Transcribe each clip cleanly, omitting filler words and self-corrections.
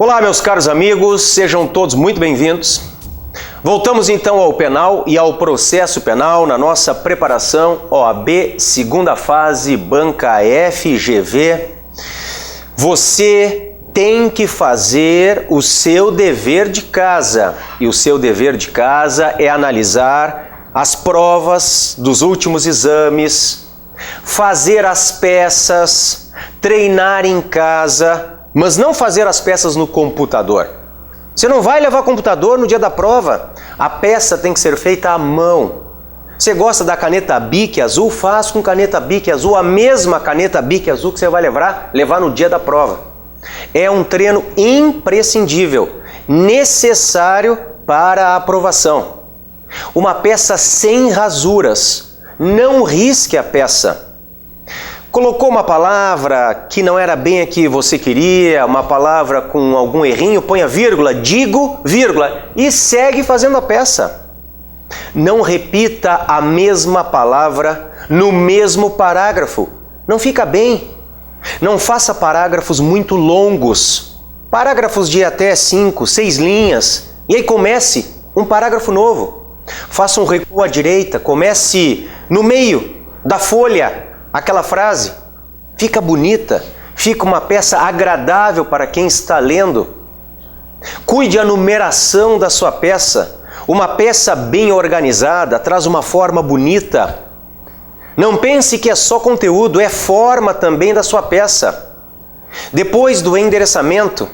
Olá, meus caros amigos, sejam todos muito bem-vindos. Voltamos então ao penal e ao processo penal na nossa preparação OAB, segunda fase, banca FGV. Você tem que fazer o seu dever de casa e o seu dever de casa é analisar as provas dos últimos exames, fazer as peças, treinar em casa, mas não fazer as peças no computador. Você não vai levar computador no dia da prova. A peça tem que ser feita à mão. Você gosta da caneta Bic azul? Faz com caneta Bic azul, a mesma caneta Bic azul que você vai levar no dia da prova. É um treino imprescindível, necessário para a aprovação. Uma peça sem rasuras. Não risque a peça. Colocou uma palavra que não era bem a que você queria, uma palavra com algum errinho, ponha vírgula, digo, vírgula, e segue fazendo a peça. Não repita a mesma palavra no mesmo parágrafo. Não fica bem. Não faça parágrafos muito longos. Parágrafos de até 5, 6 linhas. E aí comece um parágrafo novo. Faça um recuo à direita, comece no meio da folha. Aquela frase fica bonita, fica uma peça agradável para quem está lendo. Cuide a numeração da sua peça. Uma peça bem organizada traz uma forma bonita. Não pense que é só conteúdo, é forma também da sua peça. Depois do endereçamento,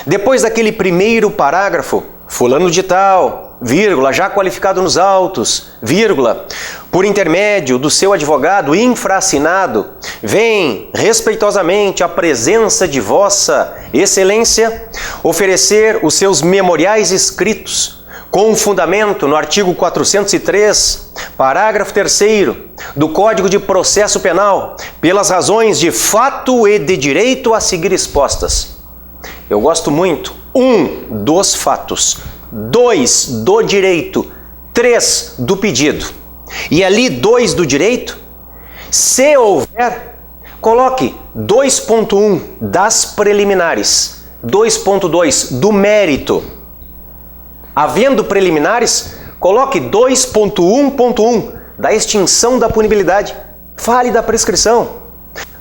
depois daquele primeiro parágrafo, fulano de tal, vírgula, já qualificado nos autos, vírgula, por intermédio do seu advogado infraassinado, vem respeitosamente à presença de Vossa Excelência oferecer os seus memoriais escritos com fundamento no artigo 403, parágrafo 3º do Código de Processo Penal, pelas razões de fato e de direito a seguir expostas. Eu gosto muito. 1. Dos fatos. 2. Do direito. 3. Do pedido. E ali 2 do direito, se houver, coloque 2.1 das preliminares. 2.2 do mérito. Havendo preliminares, coloque 2.1.1 da extinção da punibilidade. Fale da prescrição.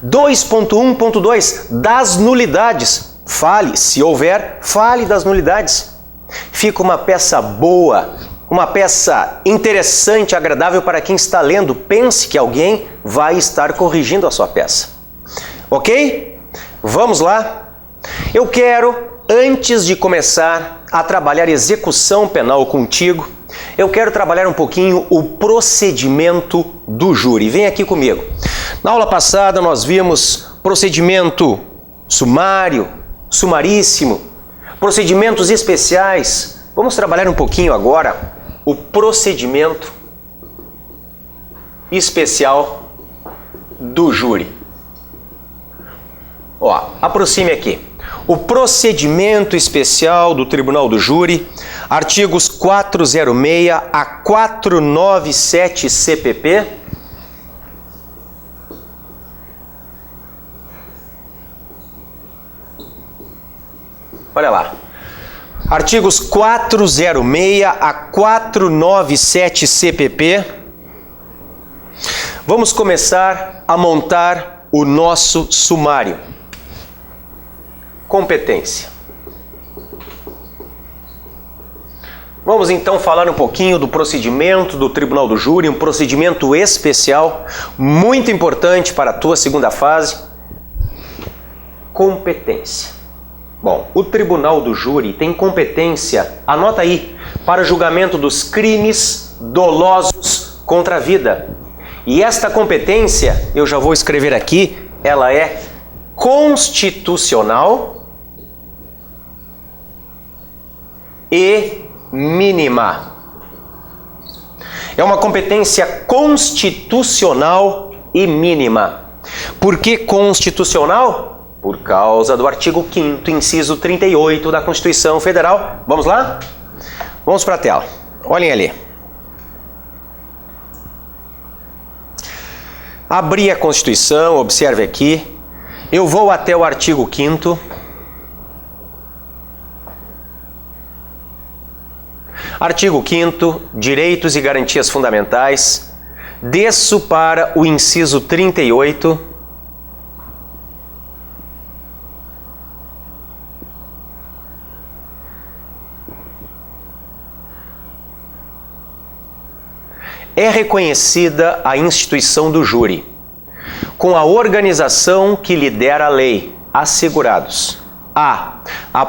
2.1.2 das nulidades. Fale, se houver, fale das nulidades. Fica uma peça boa, uma peça interessante, agradável para quem está lendo. Pense que alguém vai estar corrigindo a sua peça. Ok? Vamos lá? Eu quero, antes de começar a trabalhar execução penal contigo, eu quero trabalhar um pouquinho o procedimento do júri. Vem aqui comigo. Na aula passada nós vimos procedimento sumário, sumaríssimo, procedimentos especiais. Vamos trabalhar um pouquinho agora o procedimento especial do júri. Ó, aproxime aqui. O procedimento especial do Tribunal do Júri, artigos 406 a 497 CPP. Olha lá. Artigos 406 a 497 CPP. Vamos começar a montar o nosso sumário. Competência. Vamos então falar um pouquinho do procedimento do Tribunal do Júri, um procedimento especial, muito importante para a tua segunda fase. Competência. Bom, o Tribunal do Júri tem competência, anota aí, para julgamento dos crimes dolosos contra a vida. E esta competência, eu já vou escrever aqui, ela é constitucional e mínima. É uma competência constitucional e mínima. Por que constitucional? Por causa do artigo 5º, inciso 38 da Constituição Federal. Vamos lá? Vamos para a tela. Olhem ali. Abri a Constituição, observe aqui. Eu vou até o artigo 5º. Artigo 5º, Direitos e Garantias Fundamentais. Desço para o inciso 38. É reconhecida a instituição do júri, com a organização que lhe der a lei, assegurados: a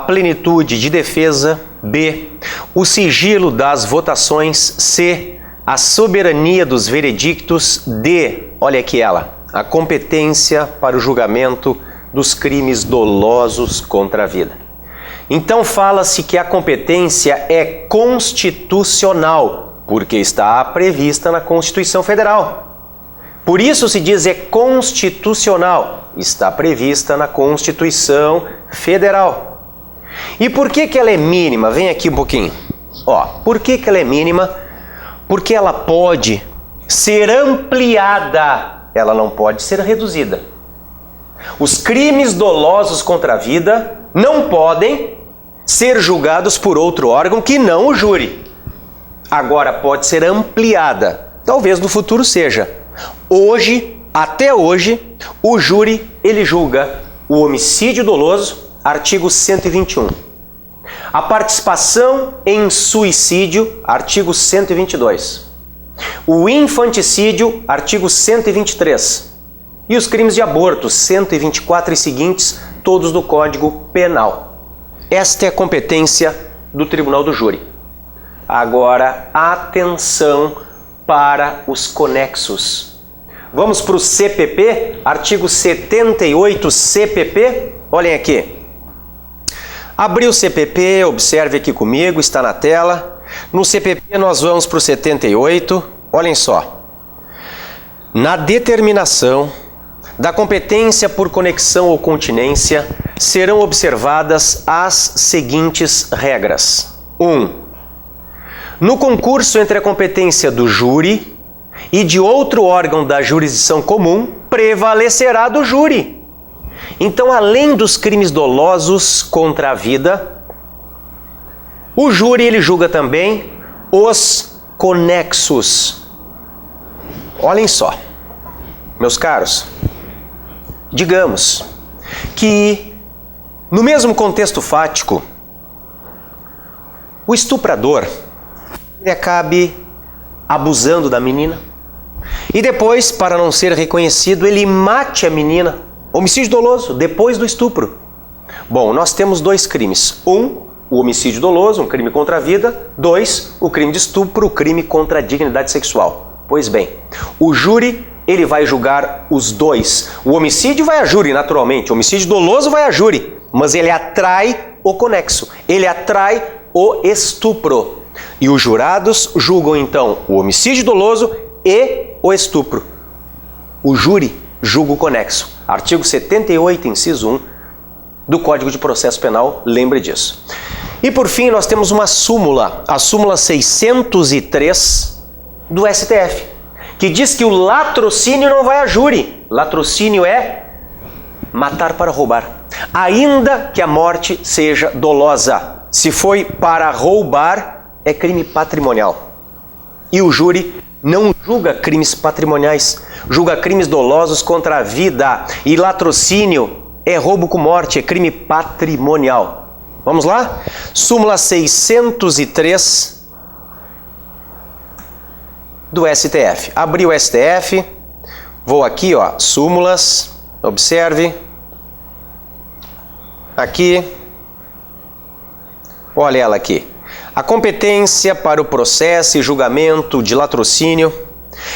plenitude de defesa, b, o sigilo das votações, c, a soberania dos veredictos, d, olha aqui ela, a competência para o julgamento dos crimes dolosos contra a vida. Então fala-se que a competência é constitucional, porque está prevista na Constituição Federal. Por isso se diz é constitucional, está prevista na Constituição Federal. E por que ela é mínima? Vem aqui um pouquinho. Por que ela é mínima? Porque ela pode ser ampliada, ela não pode ser reduzida. Os crimes dolosos contra a vida não podem ser julgados por outro órgão que não o júri. Agora pode ser ampliada, talvez no futuro seja. Hoje, até hoje, o júri ele julga o homicídio doloso, artigo 121. A participação em suicídio, artigo 122. O infanticídio, artigo 123. E os crimes de aborto, 124 e seguintes, todos do Código Penal. Esta é a competência do Tribunal do Júri. Agora, atenção para os conexos. Vamos para o CPP, artigo 78 CPP. Olhem aqui. Abri o CPP, observe aqui comigo, está na tela. No CPP nós vamos para o 78. Olhem só. Na determinação da competência por conexão ou continência, serão observadas as seguintes regras. 1. No concurso entre a competência do júri e de outro órgão da jurisdição comum, prevalecerá do júri. Então, além dos crimes dolosos contra a vida, o júri ele julga também os conexos. Olhem só, meus caros, digamos que no mesmo contexto fático, o estuprador ele acabe abusando da menina e depois, para não ser reconhecido, ele mate a menina. Homicídio doloso, depois do estupro. Bom, nós temos dois crimes. 1, o homicídio doloso, um crime contra a vida. 2, o crime de estupro, o crime contra a dignidade sexual. Pois bem, o júri ele vai julgar os dois. O homicídio vai a júri, naturalmente. O homicídio doloso vai a júri. Mas ele atrai o conexo. Ele atrai o estupro. E os jurados julgam então o homicídio doloso e o estupro. O júri julga o conexo. Artigo 78, inciso 1 do Código de Processo Penal, lembre disso. E por fim nós temos uma súmula, a súmula 603 do STF, que diz que o latrocínio não vai a júri. Latrocínio é matar para roubar, ainda que a morte seja dolosa. Se foi para roubar, é crime patrimonial. E o júri não julga crimes patrimoniais, julga crimes dolosos contra a vida. E latrocínio é roubo com morte, é crime patrimonial. Vamos lá? Súmula 603 do STF. Abri o STF, vou aqui, súmulas, observe. Aqui, olha ela aqui. A competência para o processo e julgamento de latrocínio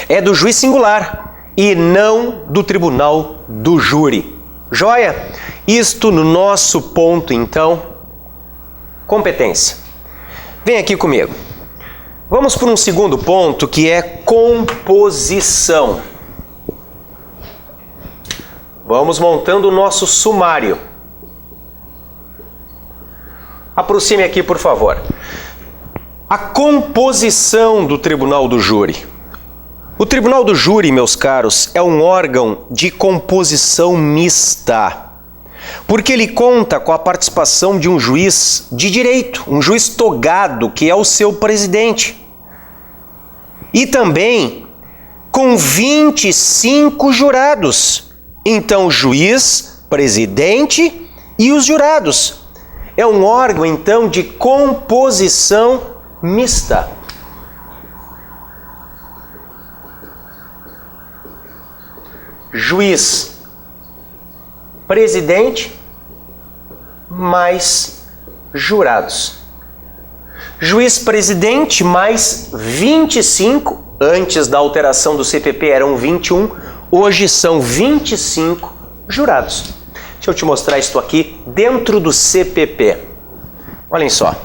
é do juiz singular e não do tribunal do júri. Joia? Isto no nosso ponto, então, competência. Vem aqui comigo. Vamos para um segundo ponto, que é composição. Vamos montando o nosso sumário. Aproxime aqui, por favor. A composição do Tribunal do Júri. O Tribunal do Júri, meus caros, é um órgão de composição mista. porque ele conta com a participação de um juiz de direito, um juiz togado, que é o seu presidente. E também com 25 jurados. Então, juiz, presidente e os jurados. É um órgão, então, de composição mista. Juiz, presidente, mais jurados. Juiz presidente mais 25, antes da alteração do CPP eram 21, hoje são 25 jurados. Deixa eu te mostrar isso aqui dentro do CPP. Olhem só.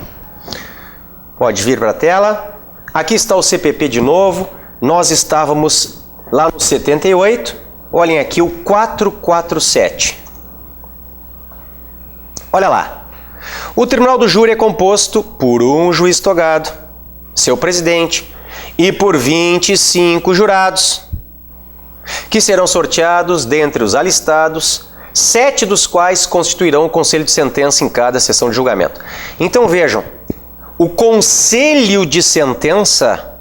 Pode vir para a tela. Aqui está o CPP de novo. Nós estávamos lá no 78. Olhem aqui o 447. Olha lá. O Tribunal do Júri é composto por um juiz togado, seu presidente, e por 25 jurados, que serão sorteados dentre os alistados, 7 dos quais constituirão o conselho de sentença em cada sessão de julgamento. Então vejam, o conselho de sentença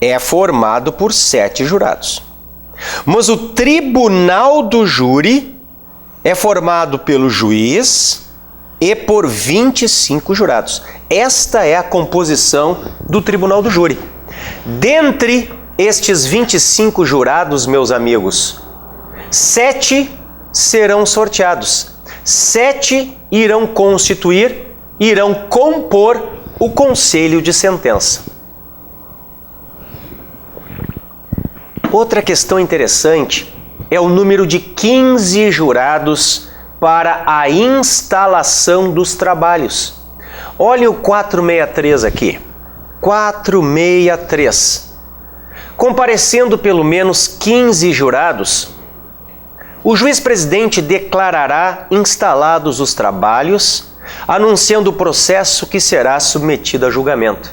é formado por 7 jurados, mas o Tribunal do Júri é formado pelo juiz e por 25 jurados. Esta é a composição do Tribunal do Júri. Dentre estes 25 jurados, meus amigos, 7 serão sorteados. 7 irão compor o conselho de sentença. Outra questão interessante é o número de 15 jurados para a instalação dos trabalhos. Olha o 463 aqui. 463. Comparecendo pelo menos 15 jurados, o juiz-presidente declarará instalados os trabalhos, anunciando o processo que será submetido a julgamento.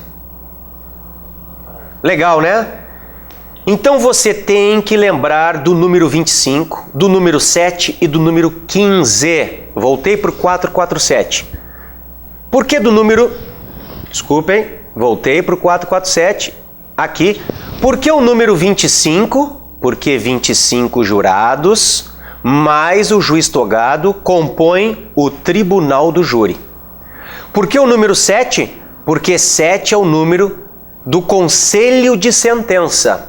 Legal, né? Então você tem que lembrar do número 25, do número 7 e do número 15. Voltei para o 447. Por que do número... Desculpem, voltei para o 447 aqui. Por que o número 25? Porque 25 jurados mais o juiz togado compõem o Tribunal do Júri. Por que o número 7? Porque 7 é o número do conselho de sentença.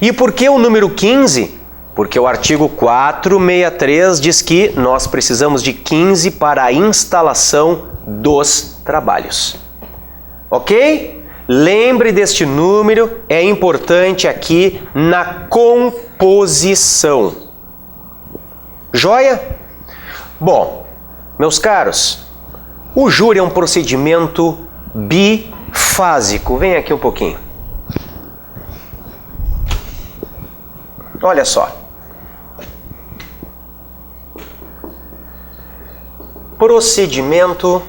E por que o número 15? Porque o artigo 463 diz que nós precisamos de 15 para a instalação dos trabalhos. Ok? Lembre deste número, é importante aqui na composição. Joia? Bom, meus caros, o júri é um procedimento bifásico. Vem aqui um pouquinho. Olha só. Procedimento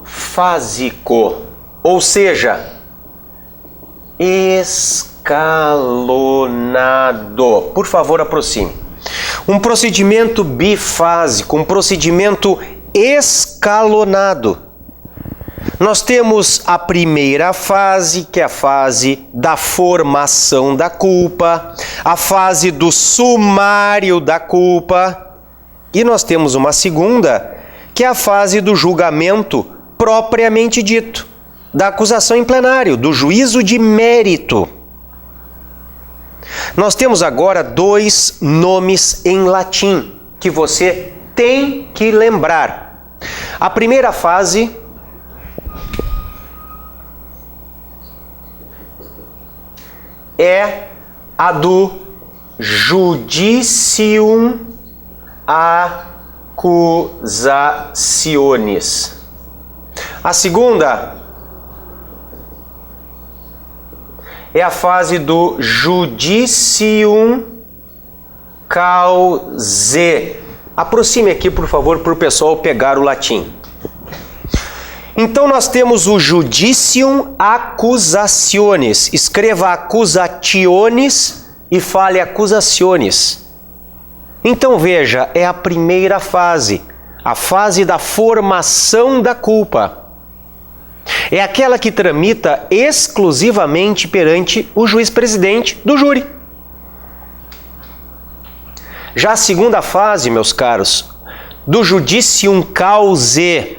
bifásico, ou seja, escalonado. Por favor, aproxime. Um procedimento bifásico, um procedimento escalonado. Nós temos a primeira fase, que é a fase da formação da culpa, a fase do sumário da culpa, e nós temos uma segunda, que é a fase do julgamento propriamente dito, da acusação em plenário, do juízo de mérito. Nós temos agora 2 nomes em latim que você tem que lembrar. A primeira fase é a do Judicium Accusationis. A segunda é a fase do Judicium Causae. Aproxime aqui, por favor, para o pessoal pegar o latim. Então nós temos o Judicium Accusationis. Escreva accusationis e fale acusaciones. Então veja, é a primeira fase, a fase da formação da culpa. É aquela que tramita exclusivamente perante o juiz-presidente do júri. Já a segunda fase, meus caros, do judicium causae,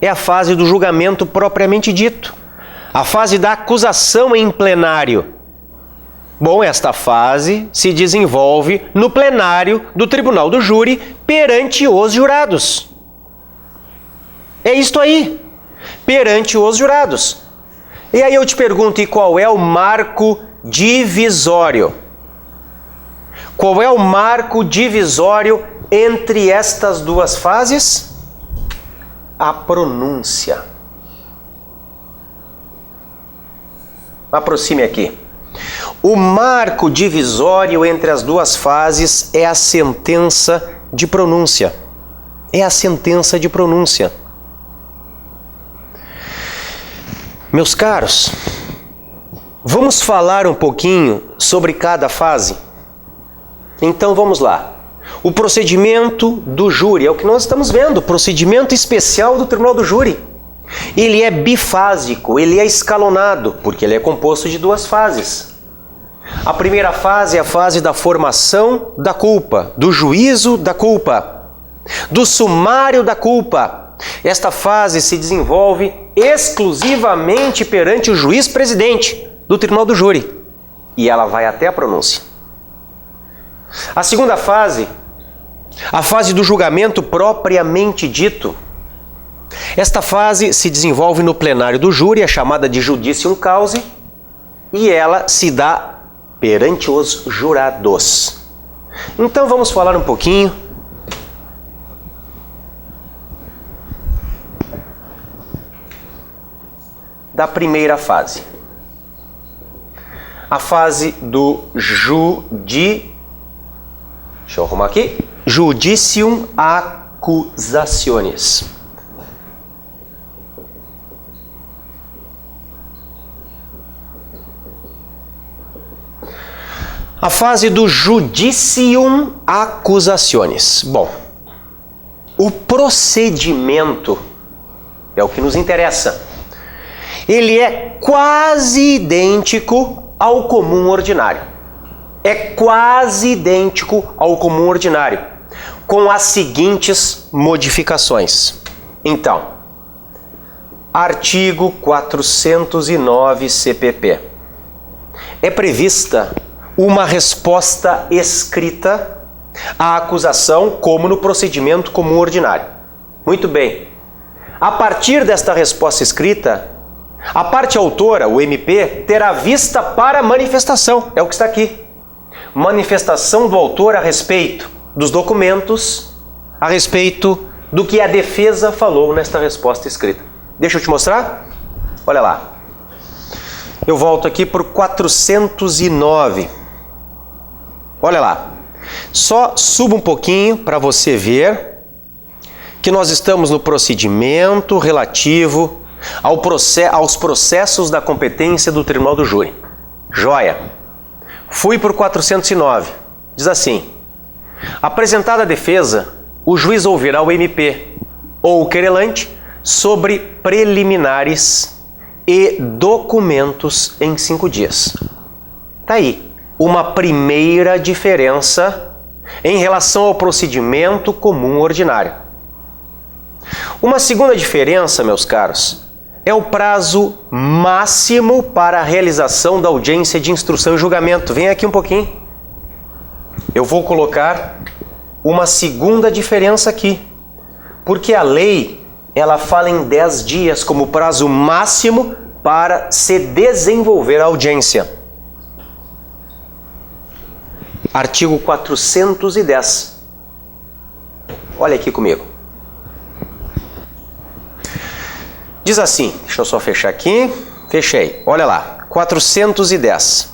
é a fase do julgamento propriamente dito, a fase da acusação em plenário. Bom, esta fase se desenvolve no plenário do tribunal do júri perante os jurados. É isto aí, perante os jurados. E aí eu te pergunto, e qual é o marco divisório? Qual é o marco divisório entre estas duas fases? A pronúncia. Aproxime aqui. O marco divisório entre as duas fases é a sentença de pronúncia. É a sentença de pronúncia. Meus caros, vamos falar um pouquinho sobre cada fase? Então vamos lá. O procedimento do júri é o que nós estamos vendo, o procedimento especial do Tribunal do Júri. Ele é bifásico, ele é escalonado, porque ele é composto de duas fases. A primeira fase é a fase da formação da culpa, do juízo da culpa, do sumário da culpa. Esta fase se desenvolve exclusivamente perante o juiz-presidente do Tribunal do Júri e ela vai até a pronúncia. A segunda fase, a fase do julgamento propriamente dito. Esta fase se desenvolve no plenário do júri, é chamada de judicium causae, e ela se dá perante os jurados. Então vamos falar um pouquinho da primeira fase. A fase do deixa eu arrumar aqui. Judicium accusationis. A fase do judicium accusationis. Bom, o procedimento é o que nos interessa. Ele é quase idêntico ao comum ordinário. É quase idêntico ao comum ordinário, com as seguintes modificações. Então, artigo 409 CPP. É prevista uma resposta escrita à acusação, como no procedimento comum ordinário. Muito bem. A partir desta resposta escrita, a parte autora, o MP, terá vista para a manifestação. É o que está aqui. Manifestação do autor a respeito dos documentos, a respeito do que a defesa falou nesta resposta escrita. Deixa eu te mostrar. Olha lá. Eu volto aqui para o 409. Olha lá. Só suba um pouquinho para você ver que nós estamos no procedimento relativo aos processos da competência do Tribunal do Júri. Joia. Fui por 409. Diz assim: apresentada a defesa, o juiz ouvirá o MP ou o querelante sobre preliminares e documentos em 5 dias. Tá aí uma primeira diferença em relação ao procedimento comum ordinário. Uma segunda diferença, meus caros, é o prazo máximo para a realização da audiência de instrução e julgamento. Vem aqui um pouquinho. Eu vou colocar uma segunda diferença aqui, porque a lei, ela fala em 10 dias como prazo máximo para se desenvolver a audiência. Artigo 410. Olha aqui comigo. Diz assim, deixa eu só fechar aqui, fechei, olha lá, 410.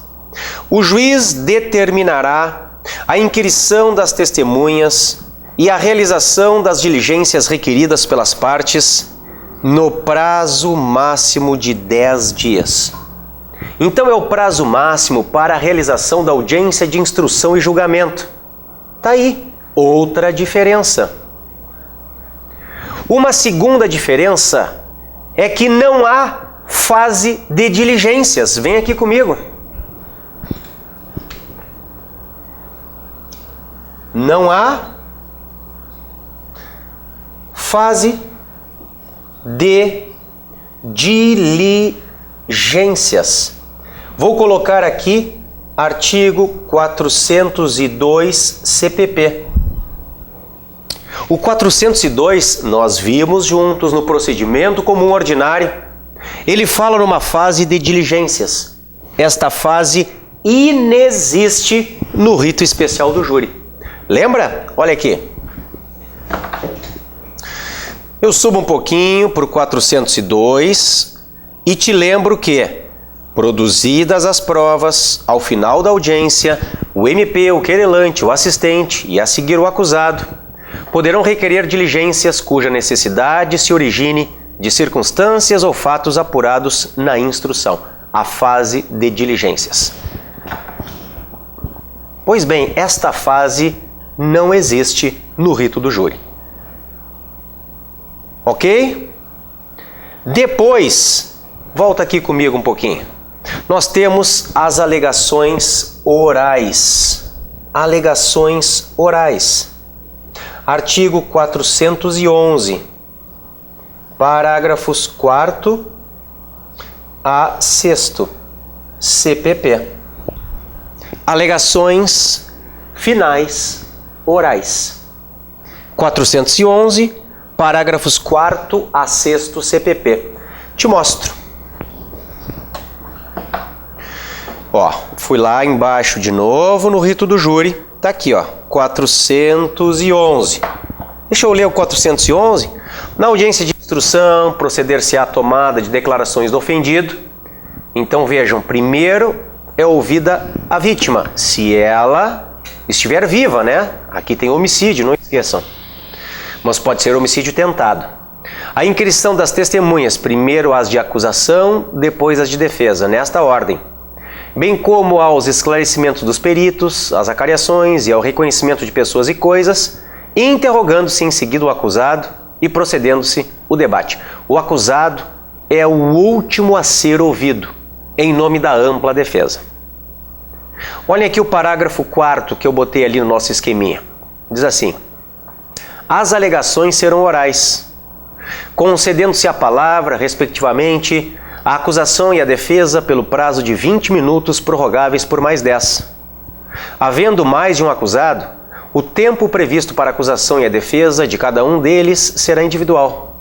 O juiz determinará a inquirição das testemunhas e a realização das diligências requeridas pelas partes no prazo máximo de 10 dias. Então é o prazo máximo para a realização da audiência de instrução e julgamento. Tá aí, outra diferença. Uma segunda diferença é que não há fase de diligências. Vem aqui comigo. Não há fase de diligências. Vou colocar aqui artigo 402 CPP. O 402 nós vimos juntos no procedimento comum ordinário. Ele fala numa fase de diligências. Esta fase inexiste no rito especial do júri. Lembra? Olha aqui. Eu subo um pouquinho para o 402 e te lembro que, produzidas as provas, ao final da audiência, o MP, o querelante, o assistente e a seguir o acusado poderão requerer diligências cuja necessidade se origine de circunstâncias ou fatos apurados na instrução, a fase de diligências. Pois bem, esta fase não existe no rito do júri. Ok? Depois, volta aqui comigo um pouquinho. Nós temos as alegações orais. Alegações orais. Artigo 411, parágrafos 4º a 6º, CPP. Alegações finais orais. 411, parágrafos 4º a 6º, CPP. Te mostro. Ó, fui lá embaixo de novo no rito do júri. Tá aqui, ó, 411. Deixa eu ler o 411. Na audiência de instrução, proceder-se à tomada de declarações do ofendido. Então vejam, primeiro é ouvida a vítima, se ela estiver viva, né? Aqui tem homicídio, não esqueçam. Mas pode ser homicídio tentado. A inquirição das testemunhas, primeiro as de acusação, depois as de defesa, nesta ordem. Bem como aos esclarecimentos dos peritos, às acariações e ao reconhecimento de pessoas e coisas, interrogando-se em seguida o acusado e procedendo-se o debate. O acusado é o último a ser ouvido, em nome da ampla defesa. Olhem aqui o parágrafo 4º que eu botei ali no nosso esqueminha. Diz assim: as alegações serão orais, concedendo-se a palavra, respectivamente, a acusação e a defesa pelo prazo de 20 minutos prorrogáveis por mais 10. Havendo mais de um acusado, o tempo previsto para a acusação e a defesa de cada um deles será individual.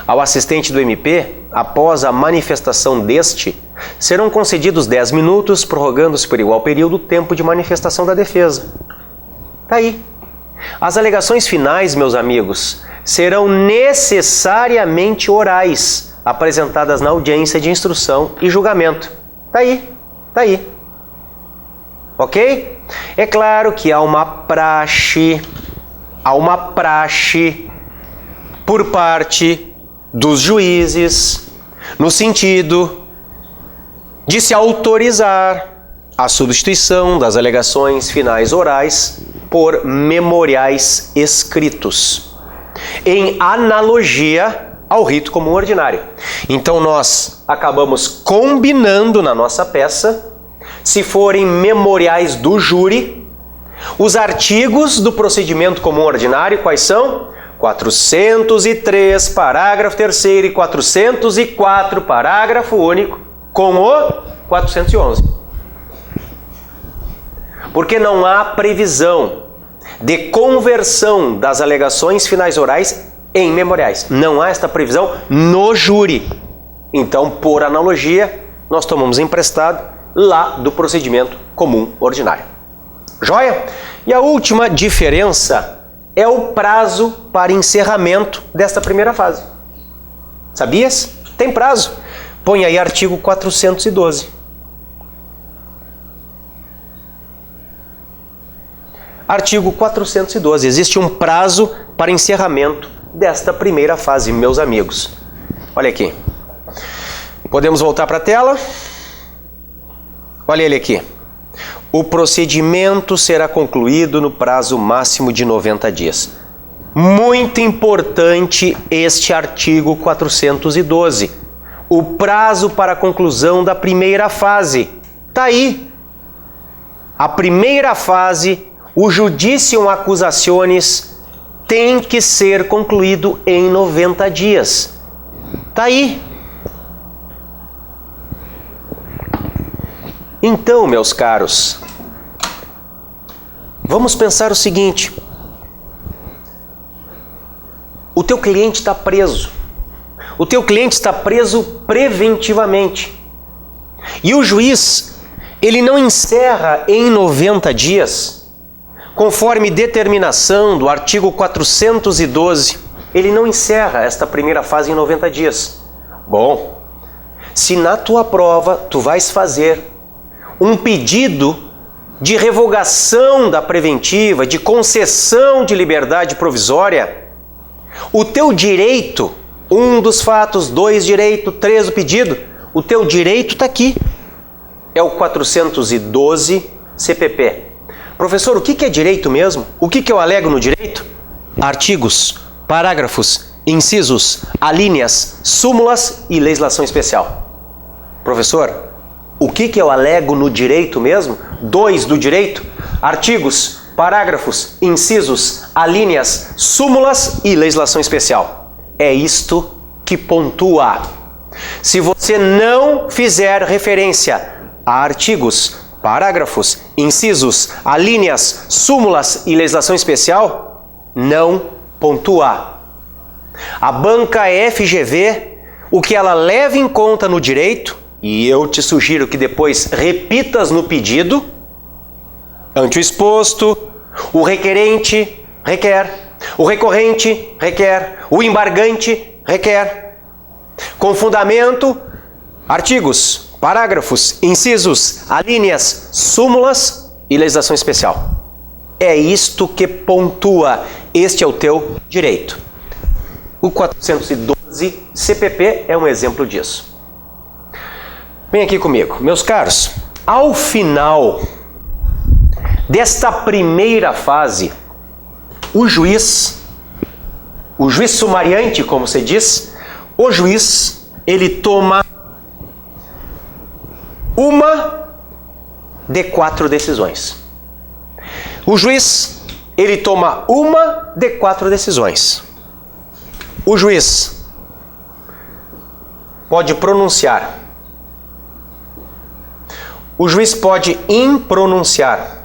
Ao assistente do MP, após a manifestação deste, serão concedidos 10 minutos, prorrogando-se por igual período o tempo de manifestação da defesa. Tá aí. As alegações finais, meus amigos, serão necessariamente orais, apresentadas na audiência de instrução e julgamento. Tá aí, tá aí. Ok? É claro que há uma praxe por parte dos juízes, no sentido de se autorizar a substituição das alegações finais orais por memoriais escritos, em analogia ao rito comum ordinário. Então nós acabamos combinando na nossa peça, se forem memoriais do júri, os artigos do procedimento comum ordinário, quais são? 403, parágrafo 3º e 404, parágrafo único, com o 411. Porque não há previsão de conversão das alegações finais orais em memoriais. Não há esta previsão no júri. Então, por analogia, nós tomamos emprestado lá do procedimento comum ordinário. Joia? E a última diferença é o prazo para encerramento desta primeira fase. Sabias? Tem prazo. Põe aí artigo 412. Artigo 412. Existe um prazo para encerramento desta primeira fase, meus amigos. Olha aqui. Podemos voltar para a tela. Olha ele aqui. O procedimento será concluído no prazo máximo de 90 dias. Muito importante este artigo 412. O prazo para a conclusão da primeira fase. Está aí. A primeira fase, o Judicium Accusationis, tem que ser concluído em 90 dias. Está aí. Então, meus caros, vamos pensar o seguinte. O teu cliente está preso. O teu cliente está preso preventivamente. E o juiz, ele não encerra em 90 dias, conforme determinação do artigo 412. Ele não encerra esta primeira fase em 90 dias. Bom, se na tua prova tu vais fazer um pedido de revogação da preventiva, de concessão de liberdade provisória, o teu direito, 1 dos fatos, 2 direito, 3 o pedido, o teu direito está aqui. É o 412 CPP. Professor, o que é direito mesmo? O que eu alego no direito? Artigos, parágrafos, incisos, alíneas, súmulas e legislação especial. Professor, o que eu alego no direito mesmo? 2 do direito, artigos, parágrafos, incisos, alíneas, súmulas e legislação especial. É isto que pontua. Se você não fizer referência a artigos, parágrafos, incisos, alíneas, súmulas e legislação especial, não pontua. A banca FGV, o que ela leva em conta no direito, e eu te sugiro que depois repitas no pedido, ante o exposto, o requerente requer, o recorrente requer, o embargante requer. Com fundamento, artigos, parágrafos, incisos, alíneas, súmulas e legislação especial. É isto que pontua. Este é o teu direito. O 412 CPP é um exemplo disso. Vem aqui comigo. Meus caros, ao final desta primeira fase, o juiz sumariante, como se diz, o juiz, ele toma uma de 4 decisões. O juiz, ele toma uma de 4 decisões. O juiz pode pronunciar. O juiz pode impronunciar.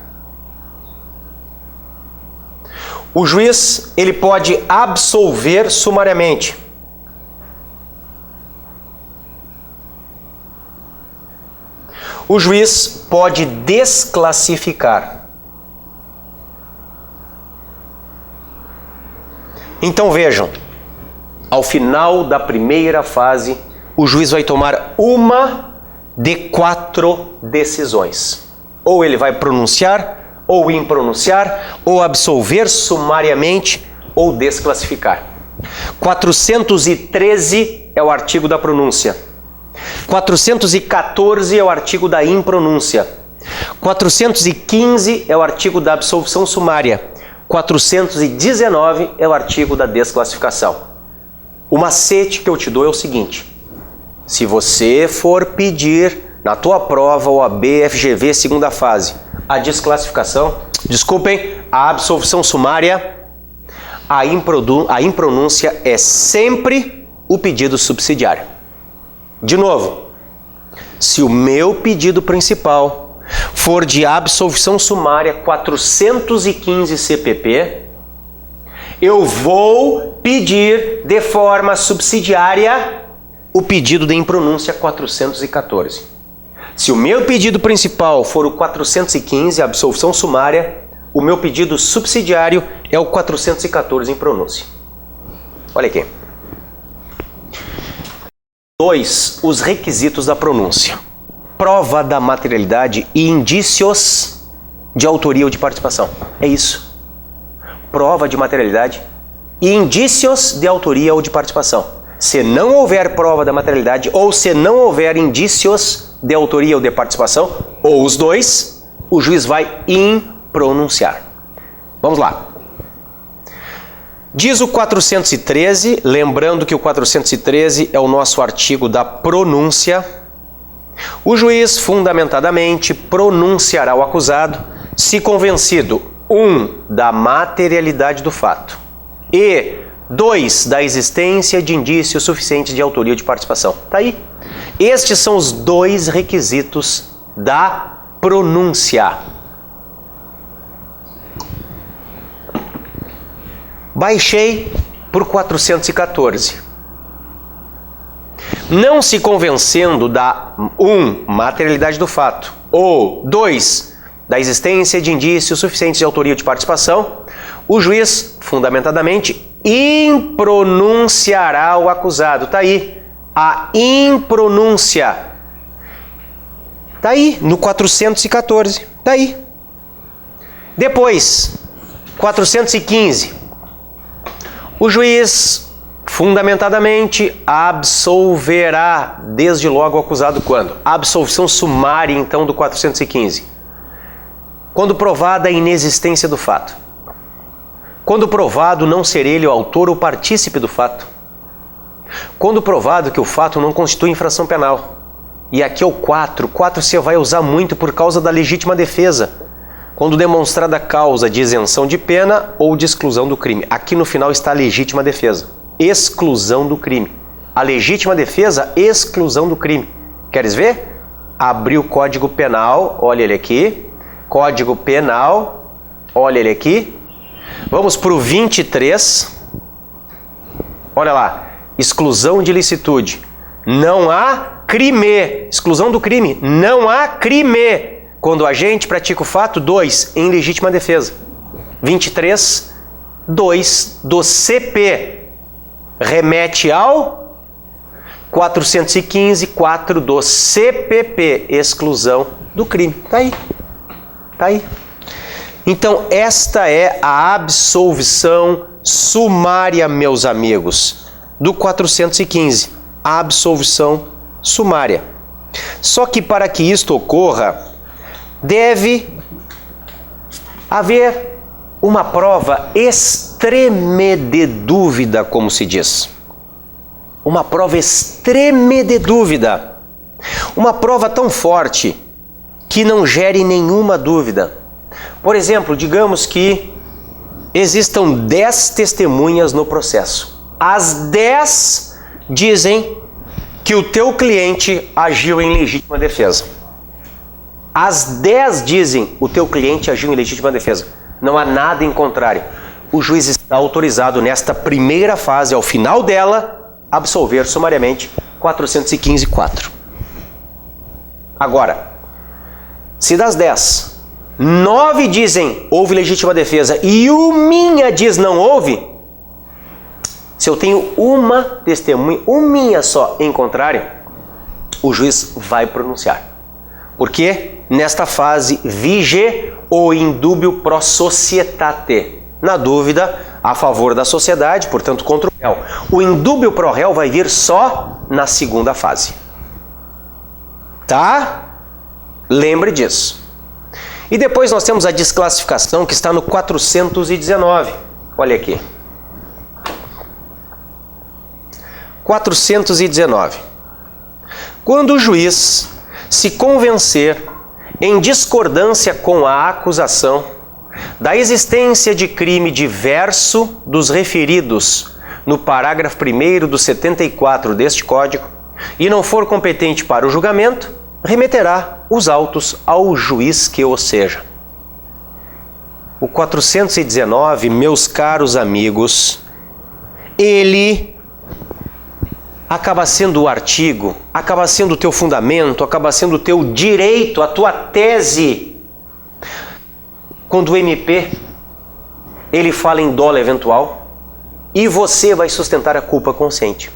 O juiz, ele pode absolver sumariamente. O juiz pode desclassificar. Então vejam, ao final da primeira fase, o juiz vai tomar uma de 4 decisões. Ou ele vai pronunciar, ou impronunciar, ou absolver sumariamente, ou desclassificar. 413 é o artigo da pronúncia. 414 é o artigo da impronúncia. 415 é o artigo da absolvição sumária. 419 é o artigo da desclassificação. O macete que eu te dou é o seguinte: se você for pedir na tua prova OAB FGV segunda fase a desclassificação, a absolvição sumária, a impronúncia é sempre o pedido subsidiário. De novo, se o meu pedido principal for de absolvição sumária 415 CPP, eu vou pedir de forma subsidiária o pedido de impronúncia 414. Se o meu pedido principal for o 415, absolvição sumária, o meu pedido subsidiário é o 414 impronúncia. Olha aqui. 2. Os requisitos da pronúncia. Prova da materialidade e indícios de autoria ou de participação. É isso. Prova de materialidade e indícios de autoria ou de participação. Se não houver prova da materialidade ou se não houver indícios, de autoria ou de participação, ou os dois, o juiz vai impronunciar. Vamos lá. Diz o 413, lembrando que o 413 é o nosso artigo da pronúncia. O juiz, fundamentadamente, pronunciará o acusado, se convencido, 1, da materialidade do fato e 2, da existência de indícios suficientes de autoria ou de participação. Tá aí. Estes são os dois requisitos da pronúncia. Baixei por 414. Não se convencendo da 1, materialidade do fato, ou 2, da existência de indícios suficientes de autoria ou de participação, o juiz, fundamentadamente, impronunciará o acusado. Está aí. A impronúncia. Está aí, no 414. Está aí. Depois, 415. O juiz, fundamentadamente, absolverá desde logo o acusado quando? A absolvição sumária, então, do 415. Quando provada a inexistência do fato. Quando provado não ser ele o autor ou partícipe do fato. Quando provado que o fato não constitui infração penal. E aqui é o 4. 4 você vai usar muito por causa da legítima defesa. Quando demonstrada a causa de isenção de pena ou de exclusão do crime. Aqui no final está a legítima defesa. Exclusão do crime. A legítima defesa, exclusão do crime. Queres ver? Abri o Código Penal, olha ele aqui. Código Penal, olha ele aqui. Vamos para o 23. Olha lá. Exclusão de ilicitude. Não há crime. Exclusão do crime. Não há crime. Quando o agente pratica o fato, 2, em legítima defesa. 23, 2 do CP. Remete ao 415, 4 do CPP. Exclusão do crime. Tá aí. Tá aí. Então, esta é a absolvição sumária, meus amigos, do 415. A absolvição sumária. Só que para que isto ocorra, deve haver uma prova extreme de dúvida, como se diz. Uma prova extreme de dúvida. Uma prova tão forte que não gere nenhuma dúvida. Por exemplo, digamos que existam 10 testemunhas no processo. As 10 dizem que o teu cliente agiu em legítima defesa. As 10 dizem o teu cliente agiu em legítima defesa. Não há nada em contrário. O juiz está autorizado nesta primeira fase, ao final dela, absolver sumariamente 415-4. Agora, se das 10, 9 dizem houve legítima defesa e o minha diz não houve, se eu tenho uma testemunha, uma só em contrário, o juiz vai pronunciar. Porque nesta fase vige o indúbio pro societate. Na dúvida, a favor da sociedade, portanto contra o réu. O indúbio pro réu vai vir só na segunda fase. Tá? Lembre disso. E depois nós temos a desclassificação que está no 419. Olha aqui. 419. Quando o juiz se convencer, em discordância com a acusação, da existência de crime diverso dos referidos no parágrafo 1º do 74 deste Código, e não for competente para o julgamento, remeterá os autos ao juiz que o seja. O 419, meus caros amigos, ele acaba sendo o artigo, acaba sendo o teu fundamento, acaba sendo o teu direito, a tua tese. Quando o MP, ele fala em dolo eventual e você vai sustentar a culpa consciente.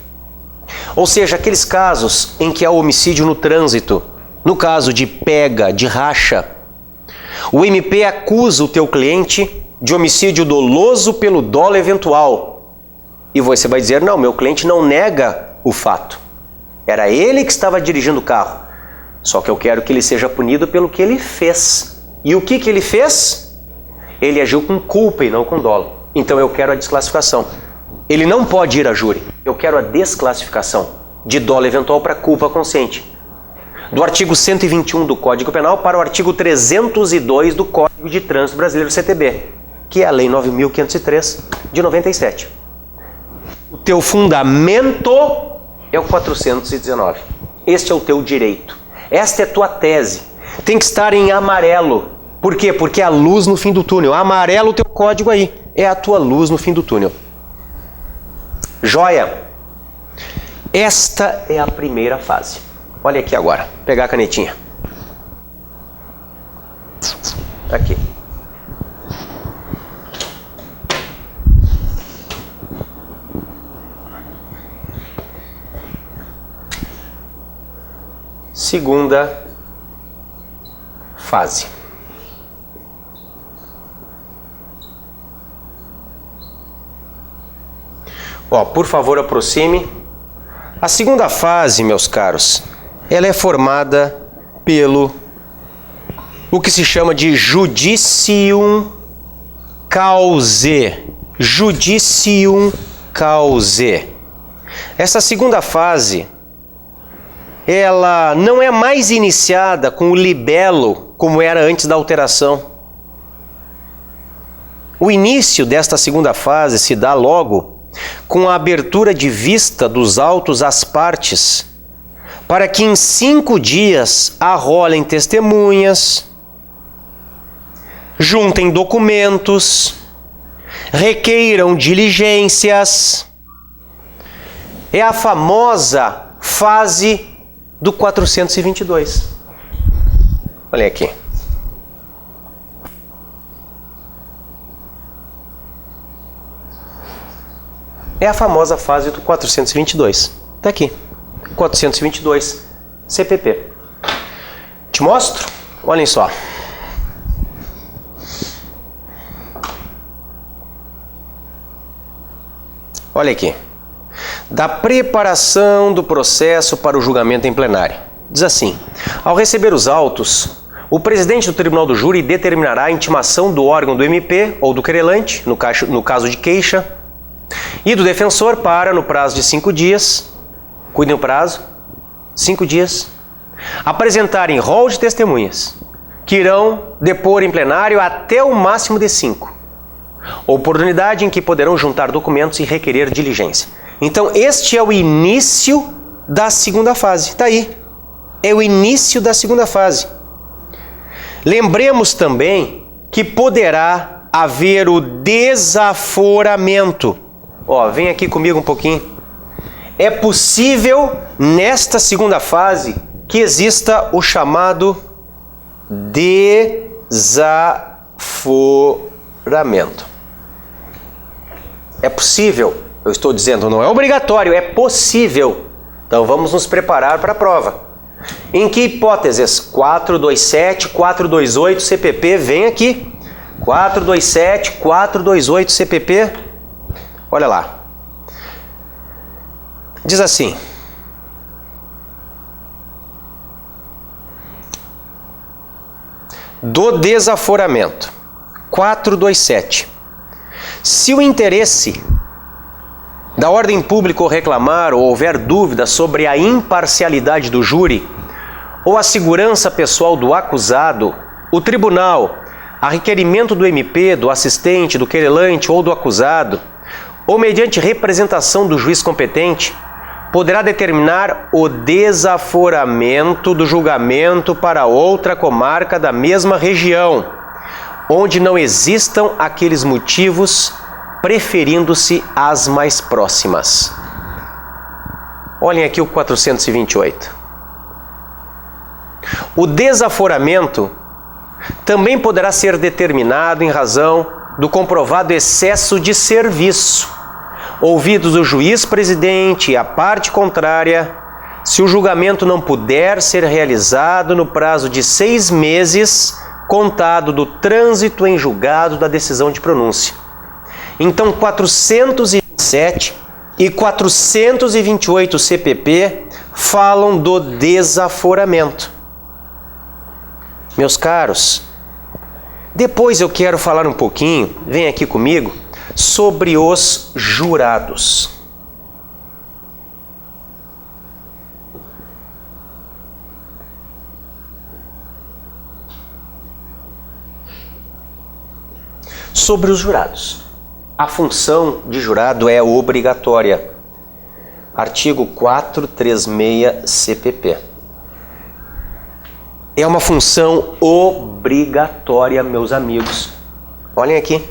Ou seja, aqueles casos em que há homicídio no trânsito, no caso de pega, de racha, o MP acusa o teu cliente de homicídio doloso pelo dolo eventual. E você vai dizer, não, meu cliente não nega o fato. Era ele que estava dirigindo o carro. Só que eu quero que ele seja punido pelo que ele fez. E o que ele fez? Ele agiu com culpa e não com dolo. Então eu quero a desclassificação. Ele não pode ir a júri. Eu quero a desclassificação de dolo eventual para culpa consciente. Do artigo 121 do Código Penal para o artigo 302 do Código de Trânsito Brasileiro, CTB, que é a Lei 9.503 de 97. O teu fundamento é o 419. Este é o teu direito. Esta é a tua tese. Tem que estar em amarelo. Por quê? Porque é a luz no fim do túnel. Amarelo o teu código aí. É a tua luz no fim do túnel. Joia! Esta é a primeira fase. Olha aqui agora. Vou pegar a canetinha. Aqui. Segunda fase. Ó, por favor, aproxime. A segunda fase, meus caros, ela é formada pelo o que se chama de judicium causae. Judicium causae. Essa segunda fase, ela não é mais iniciada com o libelo como era antes da alteração. O início desta segunda fase se dá logo com a abertura de vista dos autos às partes, para que em 5 dias arrolem testemunhas, juntem documentos, requeiram diligências. É a famosa fase do 422. Olha aqui. É a famosa fase do 422. Está aqui. 422 CPP. Te mostro? Olhem só. Olha aqui. Da preparação do processo para o julgamento em plenário. Diz assim: ao receber os autos, o presidente do Tribunal do Júri determinará a intimação do órgão do MP ou do querelante, no caso de queixa, e do defensor para, no prazo de 5 dias, cuidem do prazo, 5 dias, apresentarem rol de testemunhas, que irão depor em plenário até o máximo de 5. Oportunidade em que poderão juntar documentos e requerer diligência. Então, este é o início da segunda fase. Está aí. É o início da segunda fase. Lembremos também que poderá haver o desaforamento. Ó, vem aqui comigo um pouquinho. É possível, nesta segunda fase, que exista o chamado desaforamento. É possível. Eu estou dizendo, não é obrigatório, é possível. Então vamos nos preparar para a prova. Em que hipóteses? 427, 428 CPP, vem aqui. 427, 428 CPP. Olha lá. Diz assim: do desaforamento. 427. Se o interesse da ordem pública ou reclamar ou houver dúvida sobre a imparcialidade do júri ou a segurança pessoal do acusado, o tribunal, a requerimento do MP, do assistente, do querelante ou do acusado, ou mediante representação do juiz competente, poderá determinar o desaforamento do julgamento para outra comarca da mesma região, onde não existam aqueles motivos, preferindo-se as mais próximas. Olhem aqui o 428. O desaforamento também poderá ser determinado em razão do comprovado excesso de serviço, ouvidos o juiz presidente e a parte contrária, se o julgamento não puder ser realizado no prazo de 6 meses, contado do trânsito em julgado da decisão de pronúncia. Então, 427 e 428 CPP falam do desaforamento. Meus caros, depois eu quero falar um pouquinho, vem aqui comigo, sobre os jurados. Sobre os jurados. A função de jurado é obrigatória. Artigo 436 CPP. É uma função obrigatória, meus amigos. Olhem aqui.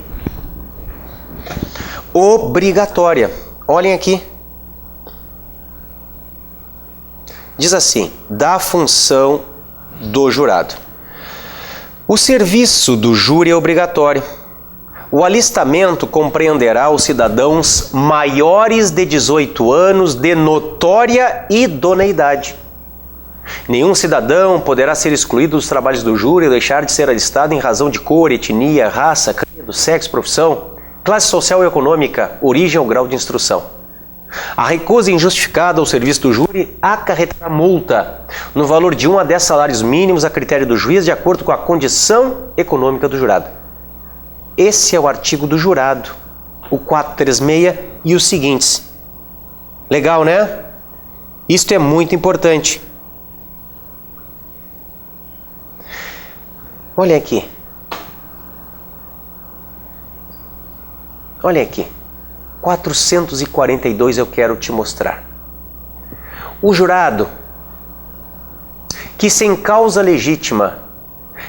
Obrigatória. Olhem aqui. Diz assim, da função do jurado. O serviço do júri é obrigatório. O alistamento compreenderá os cidadãos maiores de 18 anos de notória idoneidade. Nenhum cidadão poderá ser excluído dos trabalhos do júri ou deixar de ser alistado em razão de cor, etnia, raça, credo, sexo, profissão, classe social e econômica, origem ou grau de instrução. A recusa injustificada ao serviço do júri acarretará multa no valor de 1 a 10 salários mínimos a critério do juiz de acordo com a condição econômica do jurado. Esse é o artigo do jurado, o 436 e os seguintes. Legal, né? Isto é muito importante. Olha aqui. Olha aqui. 442 eu quero te mostrar. O jurado que sem causa legítima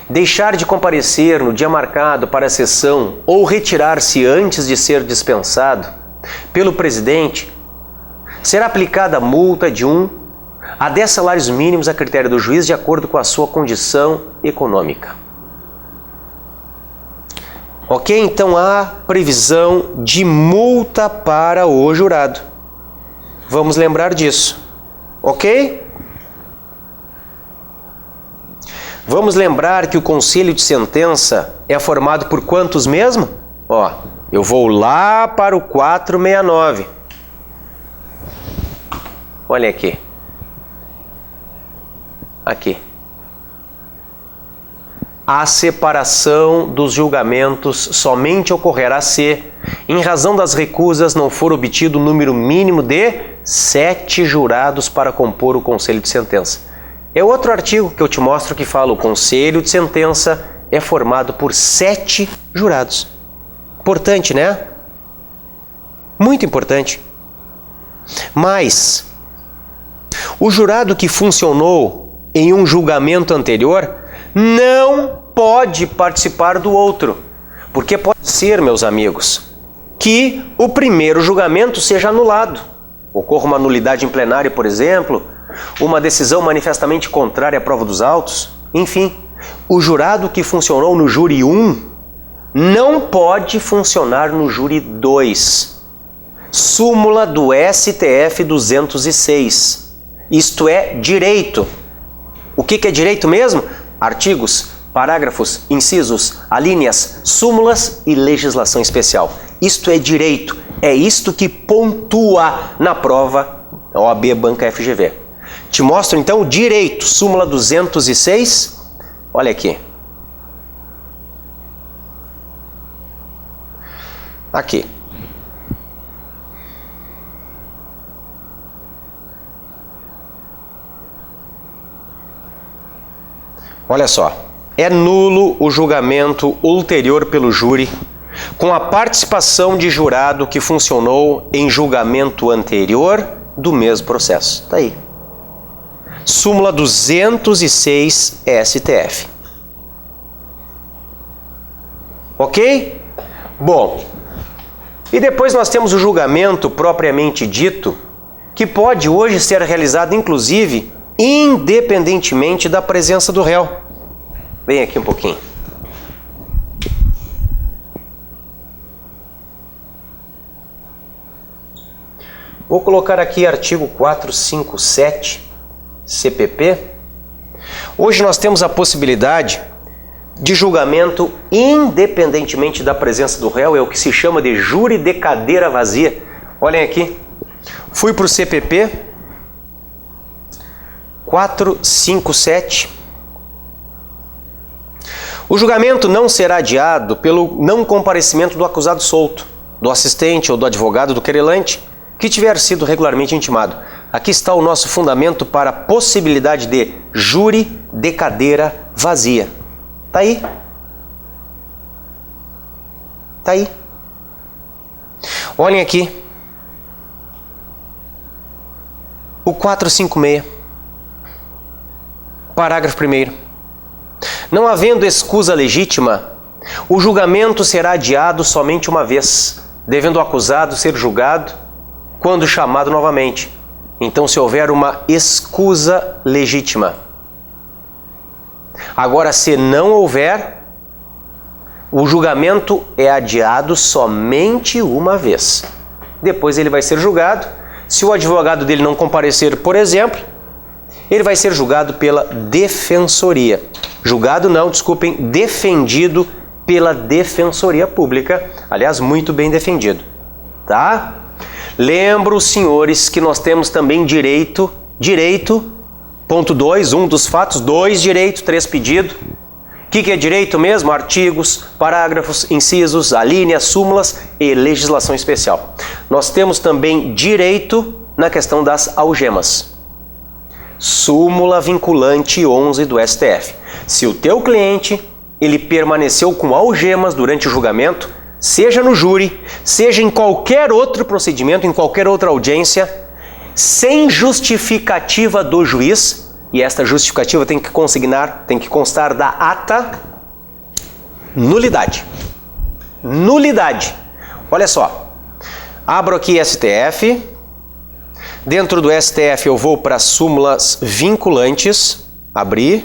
deixar de comparecer no dia marcado para a sessão ou retirar-se antes de ser dispensado pelo presidente, será aplicada multa de 1 a 10 salários mínimos a critério do juiz de acordo com a sua condição econômica. Ok? Então há previsão de multa para o jurado. Vamos lembrar disso. Ok? Vamos lembrar que o conselho de sentença é formado por quantos mesmo? Ó, eu vou lá para o 469. Olha aqui. Aqui. A separação dos julgamentos somente ocorrerá se, em razão das recusas, não for obtido o número mínimo de 7 jurados para compor o conselho de sentença. É outro artigo que eu te mostro que fala: o conselho de sentença é formado por 7 jurados. Importante, né? Muito importante. Mas o jurado que funcionou em um julgamento anterior não pode participar do outro. Porque pode ser, meus amigos, que o primeiro julgamento seja anulado. Ocorra uma nulidade em plenário, por exemplo, uma decisão manifestamente contrária à prova dos autos. Enfim, o jurado que funcionou no júri 1 não pode funcionar no júri 2. Súmula do STF 206. Isto é direito. O que é direito mesmo? Artigos, parágrafos, incisos, alíneas, súmulas e legislação especial. Isto é direito. É isto que pontua na prova OAB Banca FGV. Te mostro então o direito, súmula 206. Olha aqui. Aqui. Olha só. É nulo o julgamento ulterior pelo júri com a participação de jurado que funcionou em julgamento anterior do mesmo processo. Tá aí. Súmula 206 STF. Ok? Bom, e depois nós temos o julgamento propriamente dito, que pode hoje ser realizado inclusive independentemente da presença do réu. Vem aqui um pouquinho. Vou colocar aqui artigo 457 CPP. Hoje nós temos a possibilidade de julgamento independentemente da presença do réu, é o que se chama de júri de cadeira vazia. Olhem aqui, fui para o CPP 457 O julgamento não será adiado pelo não comparecimento do acusado solto, do assistente ou do advogado do querelante, que tiver sido regularmente intimado. Aqui está o nosso fundamento para a possibilidade de júri de cadeira vazia. Tá aí. Tá aí. Olhem aqui. O 456. Parágrafo 1º. Não havendo escusa legítima, o julgamento será adiado somente uma vez, devendo o acusado ser julgado quando chamado novamente. Então, se houver uma escusa legítima. Agora, se não houver, o julgamento é adiado somente uma vez. Depois ele vai ser julgado. Se o advogado dele não comparecer, por exemplo, ele vai ser julgado pela defensoria. Julgado não, desculpem, defendido pela Defensoria Pública. Aliás, muito bem defendido. Tá? Lembro, senhores, que nós temos também direito, ponto 2, um dos fatos, 2 direito, 3 pedido. O que é direito mesmo? Artigos, parágrafos, incisos, alíneas, súmulas e legislação especial. Nós temos também direito na questão das algemas. Súmula vinculante 11 do STF. Se o teu cliente ele permaneceu com algemas durante o julgamento, seja no júri, seja em qualquer outro procedimento, em qualquer outra audiência, sem justificativa do juiz, e esta justificativa tem que constar da ata, nulidade. Nulidade. Olha só, abro aqui STF, dentro do STF eu vou para súmulas vinculantes, abrir,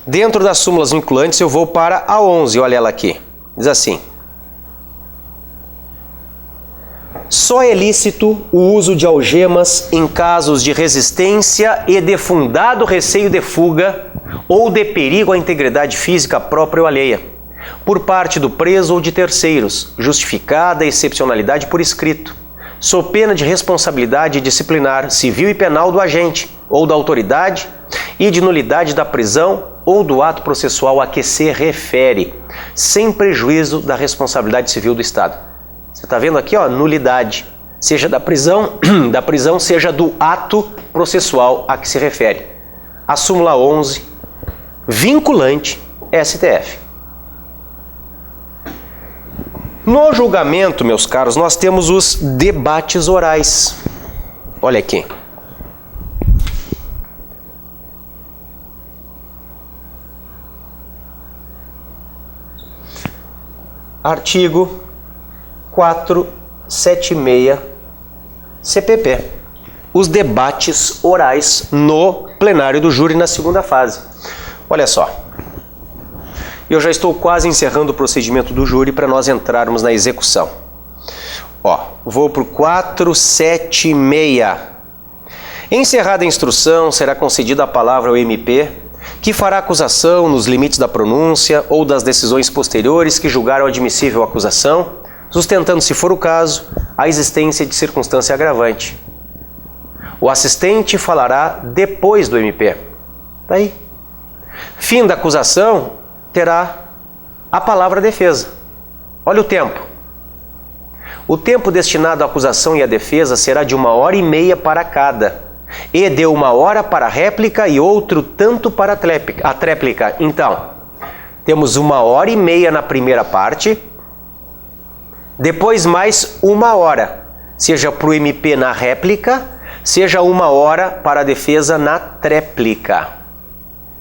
dentro das súmulas vinculantes eu vou para a 11, olha ela aqui, diz assim: só é lícito o uso de algemas em casos de resistência e de fundado receio de fuga ou de perigo à integridade física própria ou alheia, por parte do preso ou de terceiros, justificada a excepcionalidade por escrito, sob pena de responsabilidade disciplinar, civil e penal do agente ou da autoridade e de nulidade da prisão ou do ato processual a que se refere, sem prejuízo da responsabilidade civil do Estado. Você está vendo aqui, ó, nulidade, seja da prisão, seja do ato processual a que se refere. A súmula 11, vinculante, STF. No julgamento, meus caros, nós temos os debates orais. Olha aqui. Artigo 476 CPP. Os debates orais no plenário do júri na segunda fase. Olha só. Eu já estou quase encerrando o procedimento do júri para nós entrarmos na execução. Ó, vou para o 476. Encerrada a instrução, será concedida a palavra ao MP, que fará acusação nos limites da pronúncia ou das decisões posteriores que julgaram admissível a acusação, sustentando, se for o caso, a existência de circunstância agravante. O assistente falará depois do MP. Daí. Fim da acusação, terá a palavra a defesa. Olha o tempo. O tempo destinado à acusação e à defesa será de 1h30 para cada, e de 1 hora para a réplica e outro tanto para a tréplica. Então, temos 1h30 na primeira parte, depois mais 1 hora, seja para o MP na réplica, seja 1 hora para a defesa na tréplica.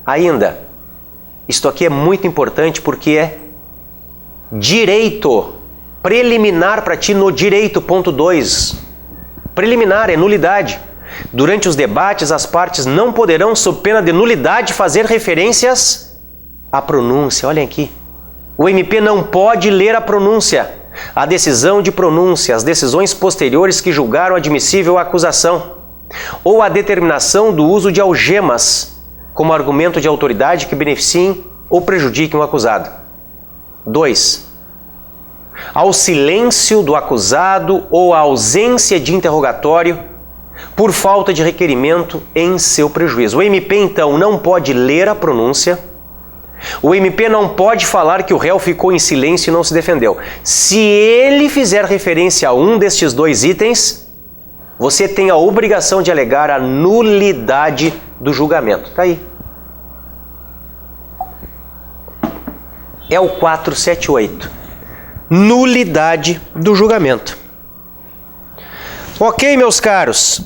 Ainda, isto aqui é muito importante porque é direito preliminar para ti no direito, ponto 2. Preliminar é nulidade. Durante os debates, as partes não poderão, sob pena de nulidade, fazer referências à pronúncia. Olhem aqui. O MP não pode ler a pronúncia, a decisão de pronúncia, as decisões posteriores que julgaram admissível a acusação, ou a determinação do uso de algemas como argumento de autoridade que beneficiem ou prejudiquem o acusado. 2. Ao silêncio do acusado ou à ausência de interrogatório por falta de requerimento em seu prejuízo. O MP, então, não pode ler a pronúncia, O MP não pode falar que o réu ficou em silêncio e não se defendeu. Se ele fizer referência a um destes dois itens, você tem a obrigação de alegar a nulidade do julgamento. Tá aí. É o 478. Nulidade do julgamento. Ok, meus caros?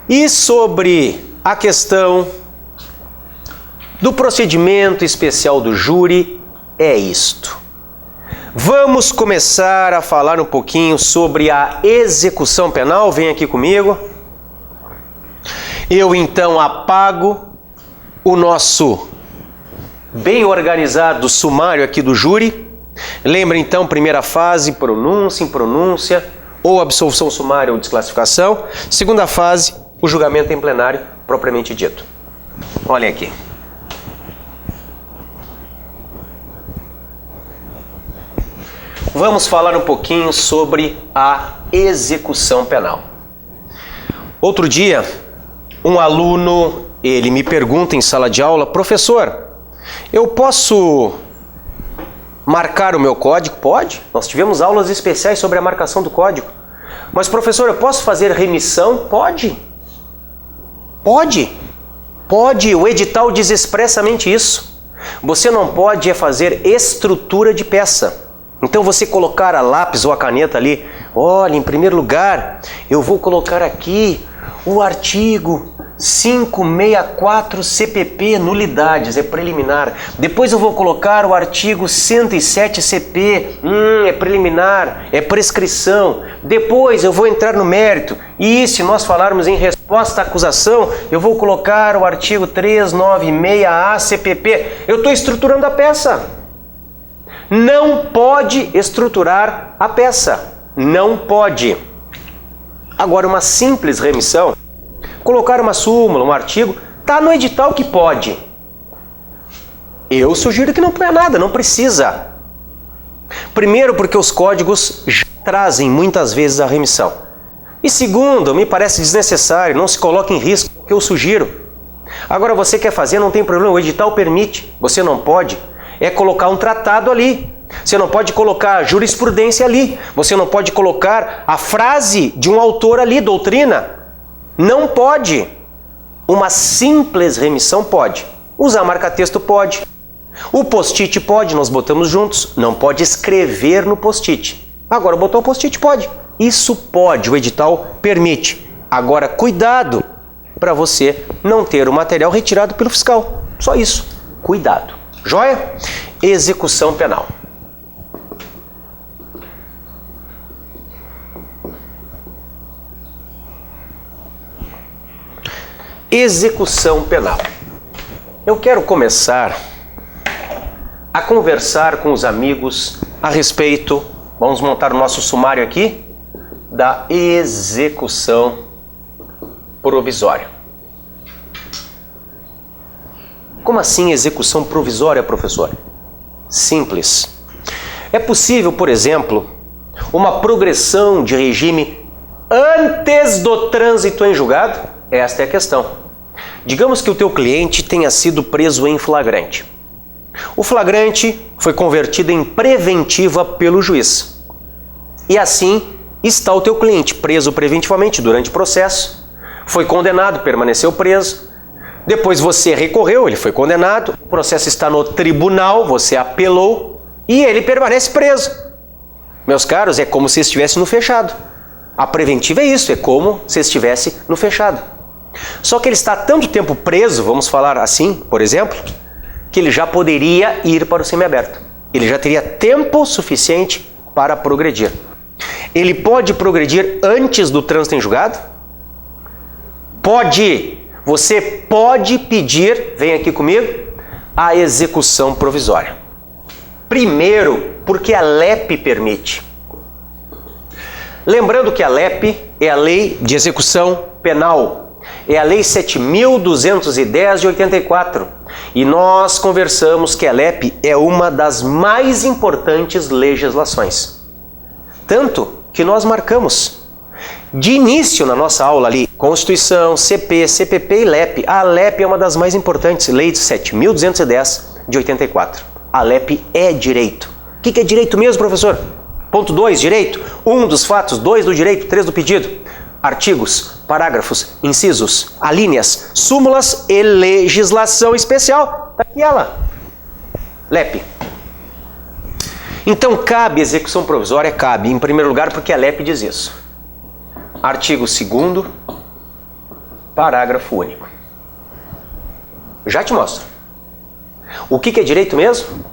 E sobre a questão do procedimento especial do júri, é isto. Vamos começar a falar um pouquinho sobre a execução penal. Vem aqui comigo. Eu então apago o nosso bem organizado sumário aqui do júri. Lembra então, primeira fase, pronúncia, impronúncia, ou absolução sumária ou desclassificação. Segunda fase, o julgamento em plenário, propriamente dito. Olhem aqui. Vamos falar um pouquinho sobre a execução penal. Outro dia, um aluno, ele me pergunta em sala de aula: professor, eu posso marcar o meu código? Pode. Nós tivemos aulas especiais sobre a marcação do código. Mas professor, eu posso fazer remissão? Pode. Pode. Pode. O edital diz expressamente isso. Você não pode fazer estrutura de peça. Então você colocar a lápis ou a caneta ali, olha, em primeiro lugar, eu vou colocar aqui o artigo 564 CPP, nulidades, é preliminar. Depois eu vou colocar o artigo 107 CP, é preliminar, é prescrição. Depois eu vou entrar no mérito. E se nós falarmos em resposta à acusação, eu vou colocar o artigo 396A CPP. Eu estou estruturando a peça. Não pode estruturar a peça. Não pode. Agora, uma simples remissão, colocar uma súmula, um artigo, está no edital que pode. Eu sugiro que não ponha nada, não precisa. Primeiro, porque os códigos já trazem muitas vezes a remissão. E segundo, me parece desnecessário, não se coloque em risco, o que eu sugiro. Agora, você quer fazer, não tem problema, o edital permite, você não pode. É colocar um tratado ali. Você não pode colocar jurisprudência ali. Você não pode colocar a frase de um autor ali, doutrina. Não pode. Uma simples remissão pode. Usar marca-texto pode. O post-it pode, nós botamos juntos. Não pode escrever no post-it. Agora botar o post-it pode. Isso pode, o edital permite. Agora cuidado para você não ter o material retirado pelo fiscal. Só isso. Cuidado. Joia? Execução penal. Execução penal. Eu quero começar a conversar com os amigos a respeito, vamos montar o nosso sumário aqui, da execução provisória. Como assim execução provisória, professor? Simples. É possível, por exemplo, uma progressão de regime antes do trânsito em julgado? Esta é a questão. Digamos que o teu cliente tenha sido preso em flagrante. O flagrante foi convertido em preventiva pelo juiz. E assim está o teu cliente preso preventivamente durante o processo, foi condenado, permaneceu preso. Depois você recorreu, ele foi condenado, o processo está no tribunal, você apelou e ele permanece preso. Meus caros, é como se estivesse no fechado. A preventiva é isso, é como se estivesse no fechado. Só que ele está tanto tempo preso, vamos falar assim, por exemplo, que ele já poderia ir para o semiaberto. Ele já teria tempo suficiente para progredir. Ele pode progredir antes do trânsito em julgado? Pode! Você pode pedir, vem aqui comigo, a execução provisória. Primeiro, porque a LEP permite. Lembrando que a LEP é a Lei de Execução Penal, é a Lei 7.210 de 84. E nós conversamos que a LEP é uma das mais importantes legislações. Tanto que nós marcamos de início na nossa aula ali, Constituição, CP, CPP e LEP. A LEP é uma das mais importantes, Lei 7.210 de 84. A LEP é direito. O que é direito mesmo, professor? Ponto 2, direito. 1 dos fatos, 2 do direito, 3 do pedido. Artigos, parágrafos, incisos, alíneas, súmulas e legislação especial. Está aqui ela. LEP. Então, cabe execução provisória? Cabe, em primeiro lugar, porque a LEP diz isso. Artigo 2º, parágrafo único. Já te mostro. O que é direito mesmo?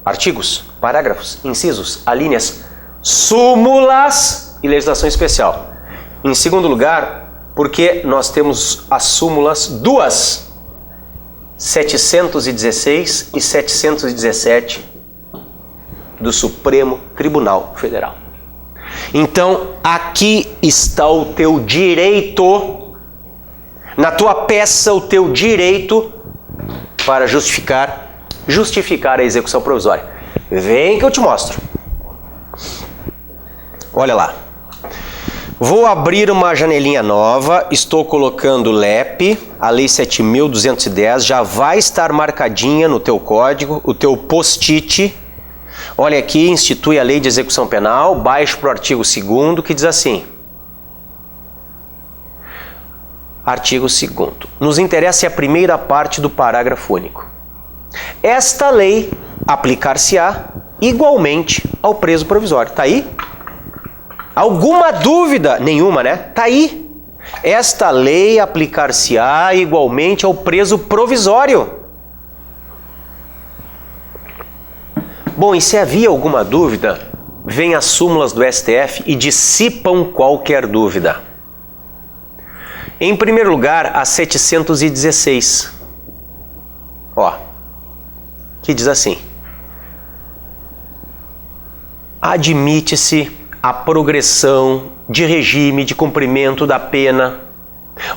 Artigos, parágrafos, incisos, alíneas, súmulas e legislação especial. Em segundo lugar, porque nós temos as súmulas duas, 716 e 717 do Supremo Tribunal Federal. Então, aqui está o teu direito, na tua peça, o teu direito para justificar a execução provisória. Vem que eu te mostro. Olha lá. Vou abrir uma janelinha nova, estou colocando LEP, a Lei 7.210, já vai estar marcadinha no teu código, o teu post-it. Olha aqui, institui a Lei de Execução Penal, baixo para o artigo 2º, que diz assim. Artigo 2º. Nos interessa a primeira parte do parágrafo único. Esta lei aplicar-se-á igualmente ao preso provisório. Está aí? Alguma dúvida? Nenhuma, né? Está aí. Esta lei aplicar-se-á igualmente ao preso provisório. Bom, e se havia alguma dúvida, vem as súmulas do STF e dissipam qualquer dúvida. Em primeiro lugar, a 716. Ó, que diz assim: admite-se a progressão de regime de cumprimento da pena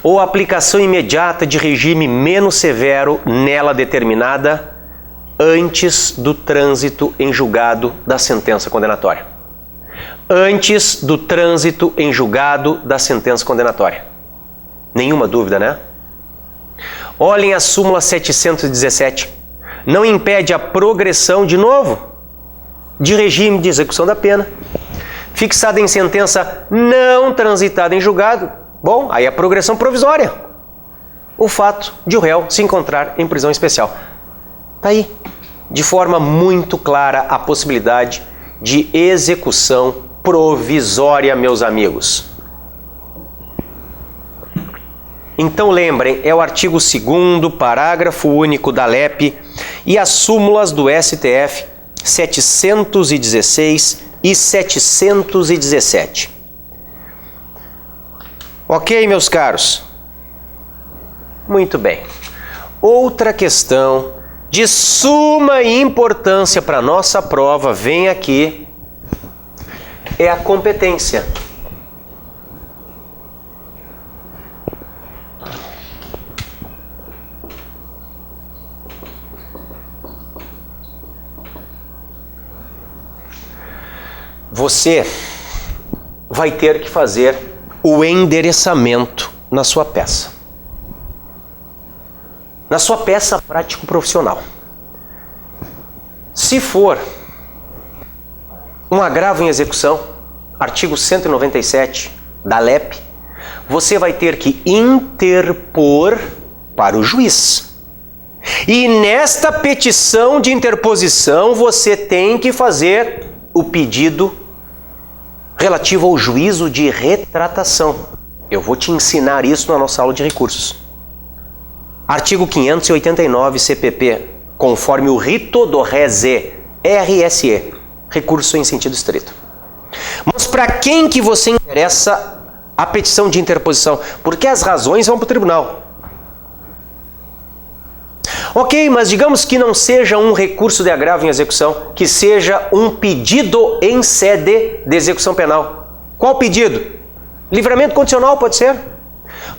ou aplicação imediata de regime menos severo nela determinada antes do trânsito em julgado da sentença condenatória. Antes do trânsito em julgado da sentença condenatória. Nenhuma dúvida, né? Olhem a súmula 717. Não impede a progressão, de novo, de regime de execução da pena, fixada em sentença não transitada em julgado. Bom, aí a progressão provisória. O fato de o réu se encontrar em prisão especial. Está aí, de forma muito clara, a possibilidade de execução provisória, meus amigos. Então lembrem, é o artigo 2º, parágrafo único da LEP e as súmulas do STF 716 e 717. Ok, meus caros? Muito bem. Outra questão de suma importância para a nossa prova, vem aqui, é a competência. Você vai ter que fazer o endereçamento na sua peça. Na sua peça prático-profissional. Se for um agravo em execução, artigo 197 da LEP, você vai ter que interpor para o juiz. E nesta petição de interposição, você tem que fazer o pedido relativo ao juízo de retratação. Eu vou te ensinar isso na nossa aula de recursos. Artigo 589 CPP, conforme o rito do RESE, RSE, recurso em sentido estrito. Mas para quem que você interessa a petição de interposição? Porque as razões vão para o tribunal. Ok, mas digamos que não seja um recurso de agravo em execução, que seja um pedido em sede de execução penal. Qual pedido? Livramento condicional, pode ser?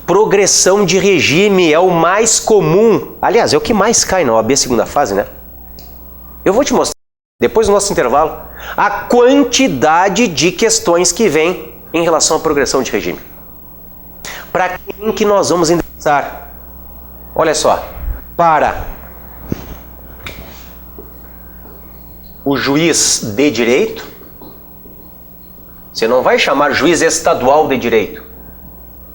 Progressão de regime é o mais comum. Aliás, é o que mais cai na OAB segunda fase, né? Eu vou te mostrar, depois do nosso intervalo, a quantidade de questões que vem em relação à progressão de regime. Para quem que nós vamos endereçar? Olha só, para o juiz de direito. Você não vai chamar juiz estadual de direito.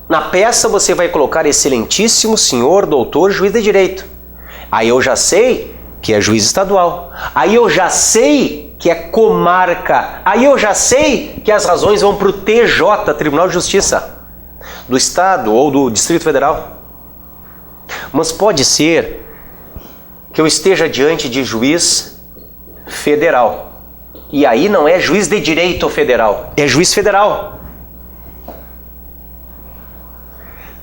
Na peça você vai colocar excelentíssimo senhor doutor juiz de direito. Aí eu já sei que é juiz estadual. Aí eu já sei que é comarca. Aí eu já sei que as razões vão para o TJ, Tribunal de Justiça, do Estado ou do Distrito Federal. Mas pode ser que eu esteja diante de juiz federal. E aí não é juiz de direito federal, é juiz federal.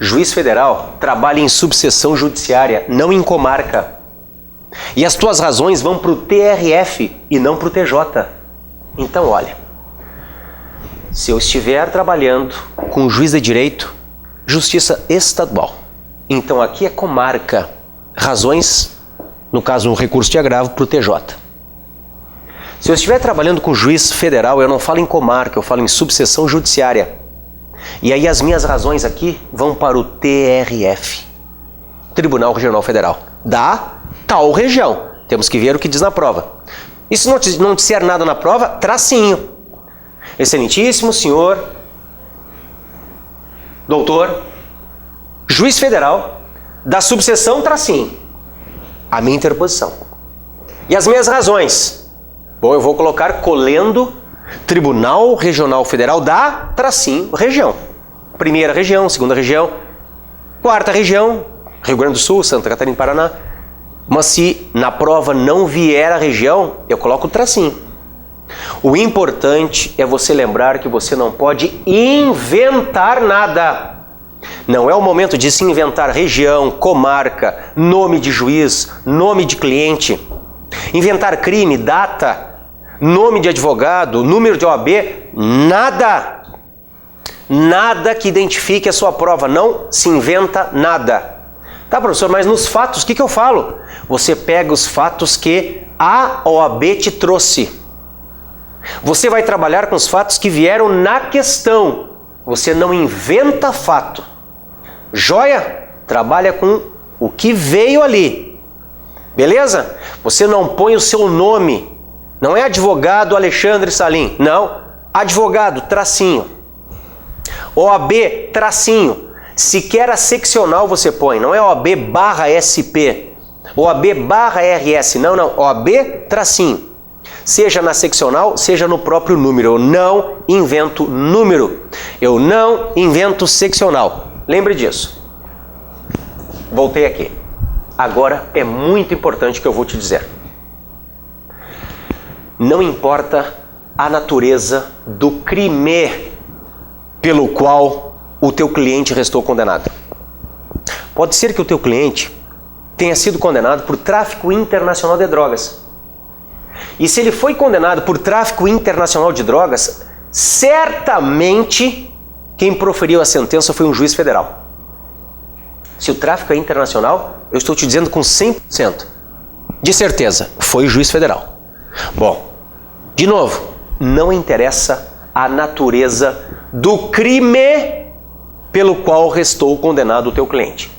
Juiz federal trabalha em subseção judiciária, não em comarca. E as tuas razões vão para o TRF e não para o TJ. Então, olha, se eu estiver trabalhando com juiz de direito, justiça estadual, então aqui é comarca, razões, no caso um recurso de agravo, para o TJ. Se eu estiver trabalhando com juiz federal, eu não falo em comarca, eu falo em subseção judiciária. E aí as minhas razões aqui vão para o TRF, Tribunal Regional Federal, da tal região. Temos que ver o que diz na prova. E se não disser nada na prova, tracinho. Excelentíssimo senhor, doutor, juiz federal, da subseção tracinho. A minha interposição. E as minhas razões? Bom, eu vou colocar colendo Tribunal Regional Federal da tracinho região. Primeira região, segunda região, quarta região, Rio Grande do Sul, Santa Catarina e Paraná. Mas se na prova não vier a região, eu coloco o tracinho. O importante é você lembrar que você não pode inventar nada. Não é o momento de se inventar região, comarca, nome de juiz, nome de cliente. Inventar crime, data, nome de advogado, número de OAB, nada. Nada que identifique a sua prova, não se inventa nada. Tá, professor, mas nos fatos, o que eu falo? Você pega os fatos que a OAB te trouxe. Você vai trabalhar com os fatos que vieram na questão. Você não inventa fato. Joia? Trabalha com o que veio ali. Beleza? Você não põe o seu nome. Não é advogado Alexandre Salim. Não. Advogado, tracinho. OAB, tracinho. Sequer a seccional você põe. Não é OAB barra SP. OAB barra RS. Não, não. OAB, tracinho. Seja na seccional, seja no próprio número. Eu não invento número. Eu não invento seccional. Lembre disso. Voltei aqui. Agora é muito importante o que eu vou te dizer. Não importa a natureza do crime pelo qual o teu cliente restou condenado. Pode ser que o teu cliente tenha sido condenado por tráfico internacional de drogas. E se ele foi condenado por tráfico internacional de drogas, certamente quem proferiu a sentença foi um juiz federal. Se o tráfico é internacional, eu estou te dizendo com 100% de certeza, foi o juiz federal. Bom, de novo, não interessa a natureza do crime pelo qual restou condenado o teu cliente.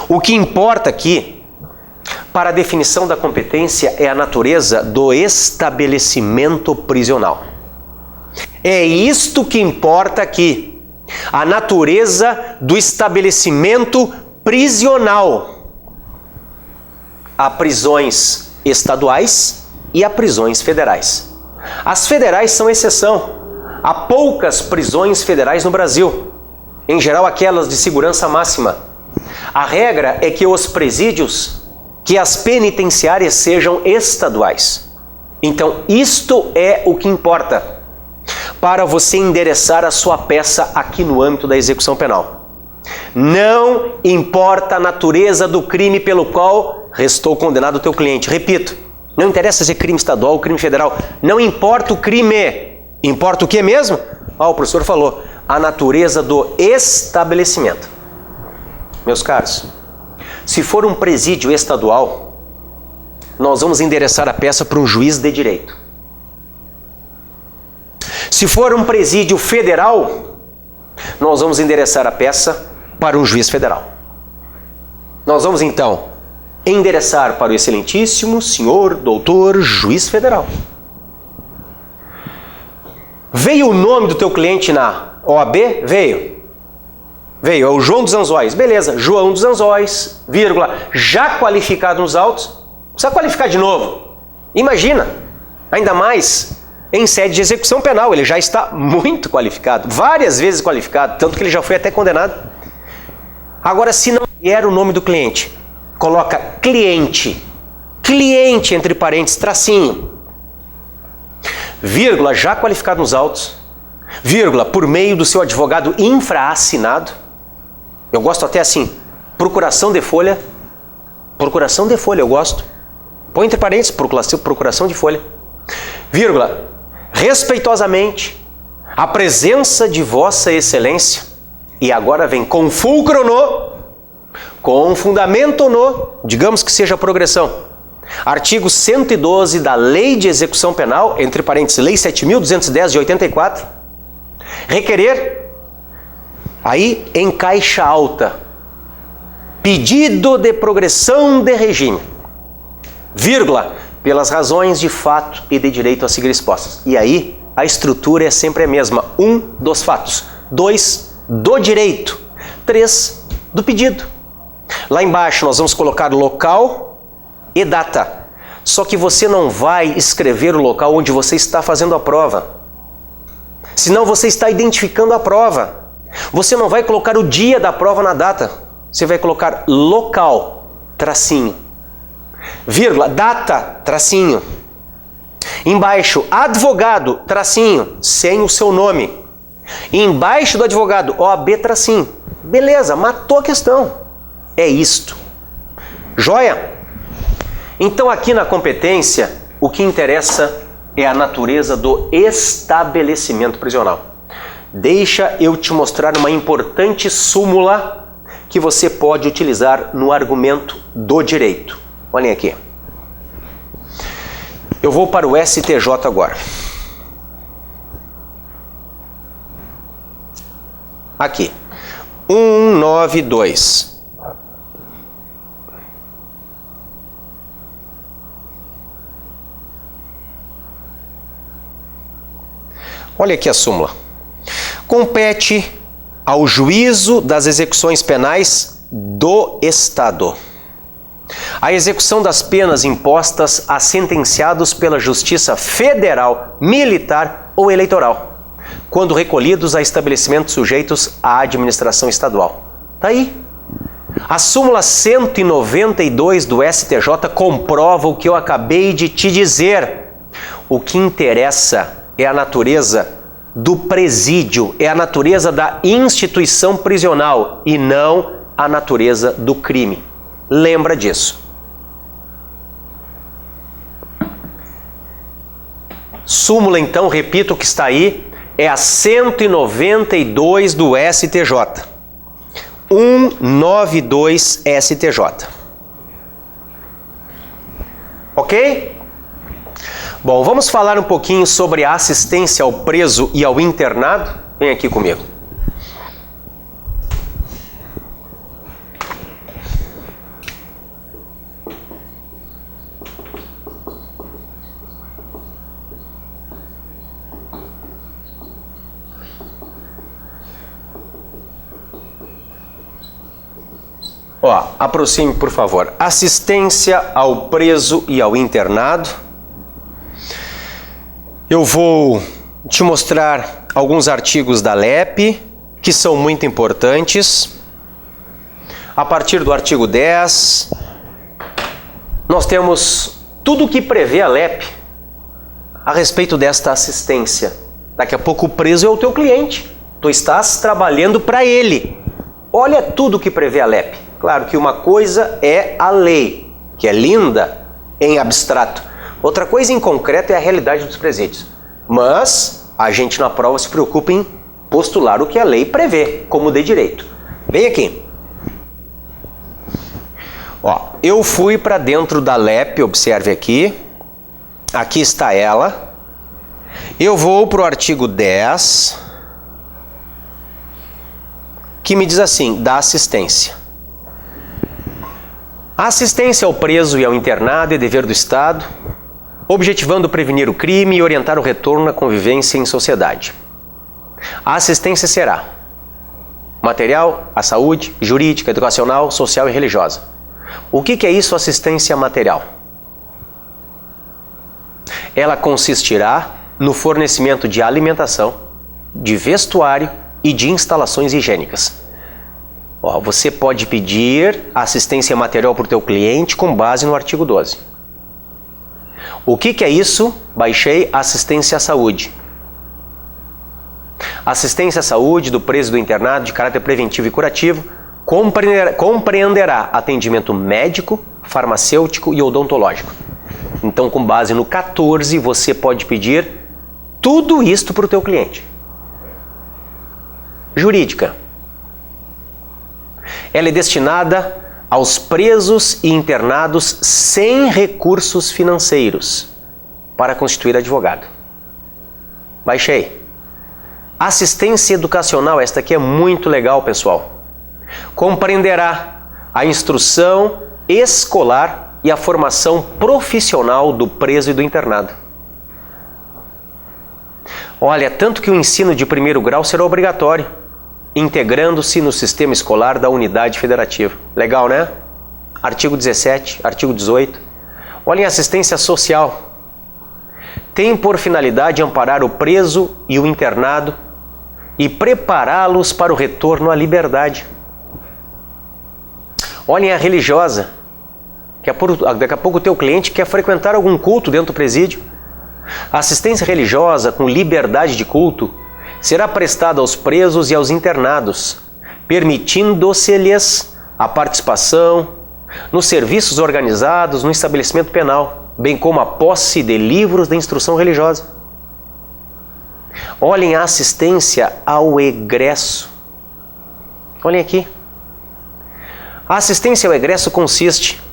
O que importa aqui, para a definição da competência, é a natureza do estabelecimento prisional. É isto que importa aqui, a natureza do estabelecimento prisional. Há prisões estaduais e há prisões federais. As federais são exceção. Há poucas prisões federais no Brasil, em geral aquelas de segurança máxima. A regra é que os presídios, que as penitenciárias sejam estaduais. Então, isto é o que importa para você endereçar a sua peça aqui no âmbito da execução penal. Não importa a natureza do crime pelo qual restou condenado o teu cliente. Repito, não interessa se é crime estadual ou crime federal. Não importa o crime. Importa o que mesmo? O professor falou. A natureza do estabelecimento. Meus caros, se for um presídio estadual, nós vamos endereçar a peça para um juiz de direito. Se for um presídio federal, nós vamos endereçar a peça para um juiz federal. Nós vamos então endereçar para o excelentíssimo senhor doutor juiz federal. Veio o nome do teu cliente na OAB? Veio. Veio, é o João dos Anzóis. Beleza, João dos Anzóis, vírgula, já qualificado nos autos. Precisa qualificar de novo. Imagina, ainda mais em sede de execução penal, ele já está muito qualificado, várias vezes qualificado, tanto que ele já foi até condenado. Agora, se não vier o nome do cliente, coloca cliente, cliente entre parênteses, tracinho, vírgula, já qualificado nos autos, vírgula, por meio do seu advogado infraassinado. Eu gosto até assim, procuração de folha, eu gosto. Põe entre parênteses, procuração de folha, vírgula, respeitosamente, a presença de Vossa Excelência, e agora vem com fulcro no, com fundamento no, digamos que seja a progressão, artigo 112 da Lei de Execução Penal, entre parênteses, Lei 7.210 de 84, requerer, aí em caixa alta, pedido de progressão de regime, vírgula, pelas razões de fato e de direito a seguir expostas. E aí, a estrutura é sempre a mesma. 1, dos fatos. 2, do direito. 3, do pedido. Lá embaixo nós vamos colocar local e data. Só que você não vai escrever o local onde você está fazendo a prova. Senão você está identificando a prova. Você não vai colocar o dia da prova na data. Você vai colocar local, tracinho, vírgula, data, tracinho. Embaixo, advogado, tracinho, sem o seu nome. Embaixo do advogado, OAB, tracinho. Beleza, matou a questão. É isto. Joia? Então aqui na competência, o que interessa é a natureza do estabelecimento prisional. Deixa eu te mostrar uma importante súmula que você pode utilizar no argumento do direito. Olhem aqui. Eu vou para o STJ agora. Aqui. 192. Olha aqui a súmula. Compete ao juízo das execuções penais do Estado a execução das penas impostas a sentenciados pela Justiça Federal, Militar ou Eleitoral, quando recolhidos a estabelecimentos sujeitos à administração estadual. Tá aí. A súmula 192 do STJ comprova o que eu acabei de te dizer. O que interessa é a natureza do presídio, é a natureza da instituição prisional e não a natureza do crime. Lembra disso. Súmula, então, repito o que está aí, é a 192 do STJ. 192 STJ. Ok? Bom, vamos falar um pouquinho sobre a assistência ao preso e ao internado? Vem aqui comigo. Ó, aproxime, por favor. Assistência ao preso e ao internado. Eu vou te mostrar alguns artigos da LEP, que são muito importantes. A partir do artigo 10, nós temos tudo o que prevê a LEP a respeito desta assistência. Daqui a pouco o preso é o teu cliente. Tu estás trabalhando para ele. Olha tudo o que prevê a LEP. Claro que uma coisa é a lei, que é linda em abstrato. Outra coisa em concreto é a realidade dos presídios. Mas a gente na prova se preocupa em postular o que a lei prevê, como de direito. Vem aqui. Ó, eu fui para dentro da LEP, observe aqui. Aqui está ela. Eu vou para o artigo 10, que me diz assim, da assistência. A assistência ao preso e ao internado é dever do Estado, objetivando prevenir o crime e orientar o retorno à convivência em sociedade. A assistência será material, a saúde, jurídica, educacional, social e religiosa. O que é isso, assistência material? Ela consistirá no fornecimento de alimentação, de vestuário e de instalações higiênicas. Você pode pedir assistência material para o teu cliente com base no artigo 12. O que é isso? Baixei assistência à saúde. Assistência à saúde do preso do internado de caráter preventivo e curativo compreenderá atendimento médico, farmacêutico e odontológico. Então, com base no 14, você pode pedir tudo isto para o teu cliente. Jurídica. Ela é destinada aos presos e internados sem recursos financeiros para constituir advogado. Baixei. Assistência educacional, esta aqui é muito legal, pessoal. Compreenderá a instrução escolar e a formação profissional do preso e do internado. Olha, tanto que o ensino de primeiro grau será obrigatório, integrando-se no sistema escolar da unidade federativa. Legal, né? Artigo 17, artigo 18. Olhem, assistência social. Tem por finalidade amparar o preso e o internado e prepará-los para o retorno à liberdade. Olhem, a religiosa. Daqui a pouco o teu cliente quer frequentar algum culto dentro do presídio. A assistência religiosa com liberdade de culto será prestada aos presos e aos internados, permitindo-se-lhes a participação nos serviços organizados no estabelecimento penal, bem como a posse de livros de instrução religiosa. Olhem a assistência ao egresso. Olhem aqui. A assistência ao egresso consiste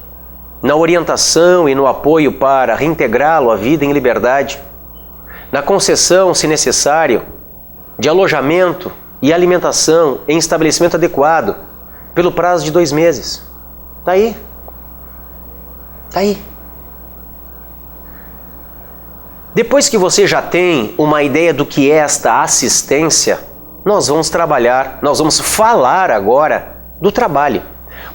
na orientação e no apoio para reintegrá-lo à vida em liberdade, na concessão, se necessário, de alojamento e alimentação em estabelecimento adequado pelo prazo de 2 meses. Tá aí. Tá aí. Depois que você já tem uma ideia do que é esta assistência, nós vamos falar agora do trabalho.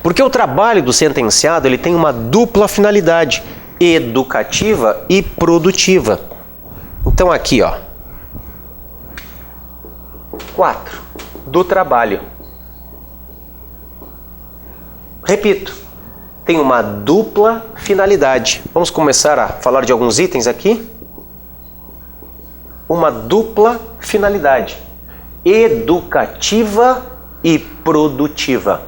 Porque o trabalho do sentenciado ele tem uma dupla finalidade, educativa e produtiva. Então aqui, ó. 4. Do trabalho. Repito, tem uma dupla finalidade. Vamos começar a falar de alguns itens aqui. Uma dupla finalidade, educativa e produtiva.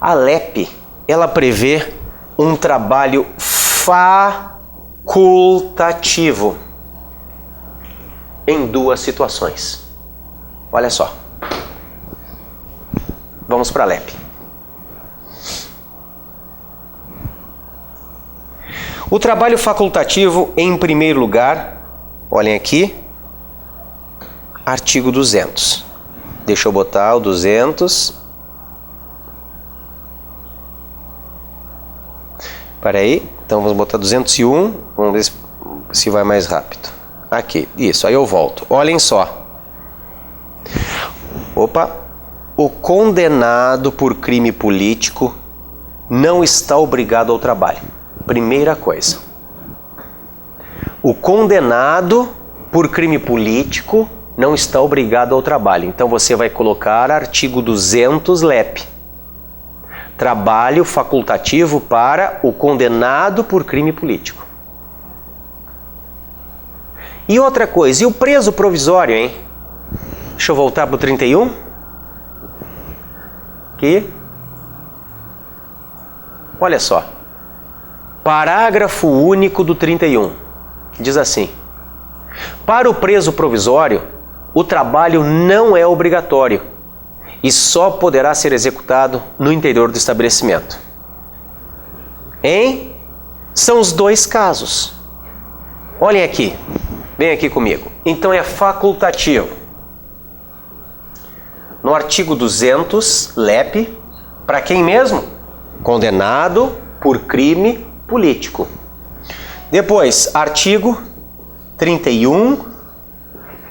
A LEP, ela prevê um trabalho facultativo em 2 situações. Olha só. Vamos para a LEP. O trabalho facultativo, em primeiro lugar, olhem aqui, artigo 200. Deixa eu botar o 200. Espera aí, então vamos botar 201, vamos ver se vai mais rápido. Aqui, isso, aí eu volto. Olhem só. Opa! O condenado por crime político não está obrigado ao trabalho. Primeira coisa. O condenado por crime político não está obrigado ao trabalho. Então você vai colocar artigo 200 LEP. Trabalho facultativo para o condenado por crime político. E outra coisa, e o preso provisório, hein? Deixa eu voltar para o 31. Aqui. Olha só. Parágrafo único do 31. Diz assim: para o preso provisório, o trabalho não é obrigatório e só poderá ser executado no interior do estabelecimento. São os 2 casos. Olhem aqui, vem aqui comigo. Então é facultativo. No artigo 200, LEP, para quem mesmo? Condenado por crime político. Depois, artigo 31,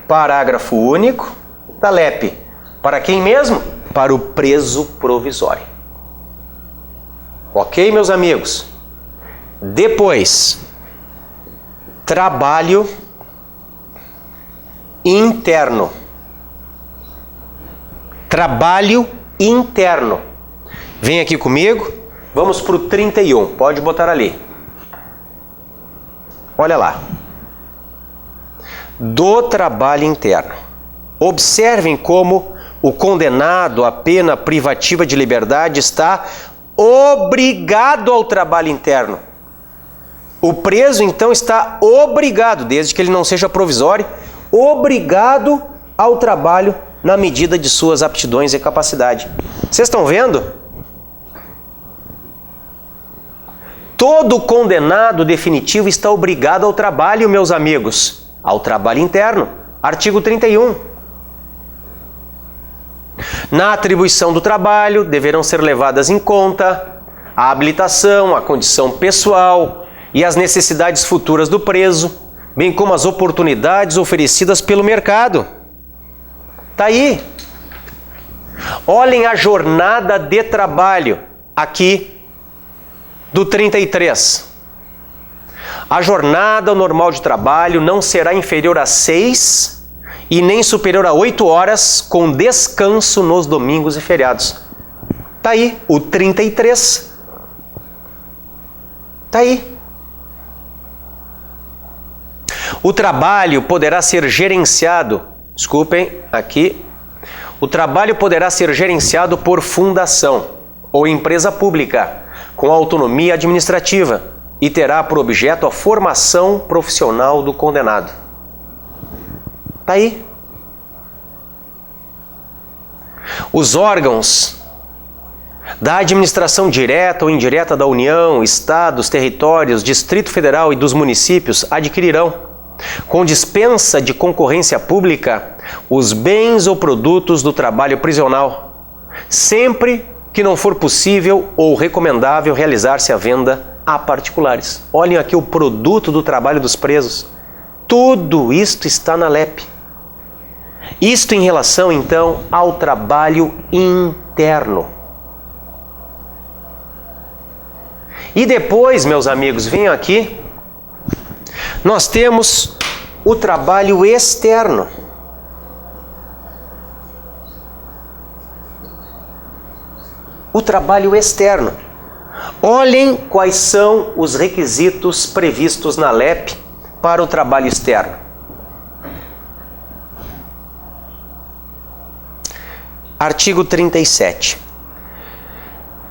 parágrafo único da LEP. Para quem mesmo? Para o preso provisório. Ok, meus amigos? Depois, trabalho interno. Trabalho interno. Vem aqui comigo. Vamos para o 31. Pode botar ali. Olha lá. Do trabalho interno. Observem como o condenado à pena privativa de liberdade está obrigado ao trabalho interno. O preso, então, está obrigado, desde que ele não seja provisório, obrigado ao trabalho na medida de suas aptidões e capacidade. Vocês estão vendo? Todo condenado definitivo está obrigado ao trabalho, meus amigos, ao trabalho interno. Artigo 31. Na atribuição do trabalho, deverão ser levadas em conta a habilitação, a condição pessoal e as necessidades futuras do preso, bem como as oportunidades oferecidas pelo mercado. Tá aí. Olhem a jornada de trabalho aqui do 33. A jornada normal de trabalho não será inferior a 6 e nem superior a 8 horas, com descanso nos domingos e feriados. Tá aí, o 33. Tá aí. O trabalho poderá ser gerenciado, o trabalho poderá ser gerenciado por fundação ou empresa pública, com autonomia administrativa, e terá por objeto a formação profissional do condenado. Tá aí. Os órgãos da administração direta ou indireta da União, estados, territórios, Distrito Federal e dos municípios adquirirão, com dispensa de concorrência pública, os bens ou produtos do trabalho prisional, sempre que não for possível ou recomendável realizar-se a venda a particulares. Olhem aqui o produto do trabalho dos presos. Tudo isto está na LEP. Isto em relação, então, ao trabalho interno. E depois, meus amigos, venham aqui, nós temos o trabalho externo. O trabalho externo. Olhem quais são os requisitos previstos na LEP para o trabalho externo. Artigo 37.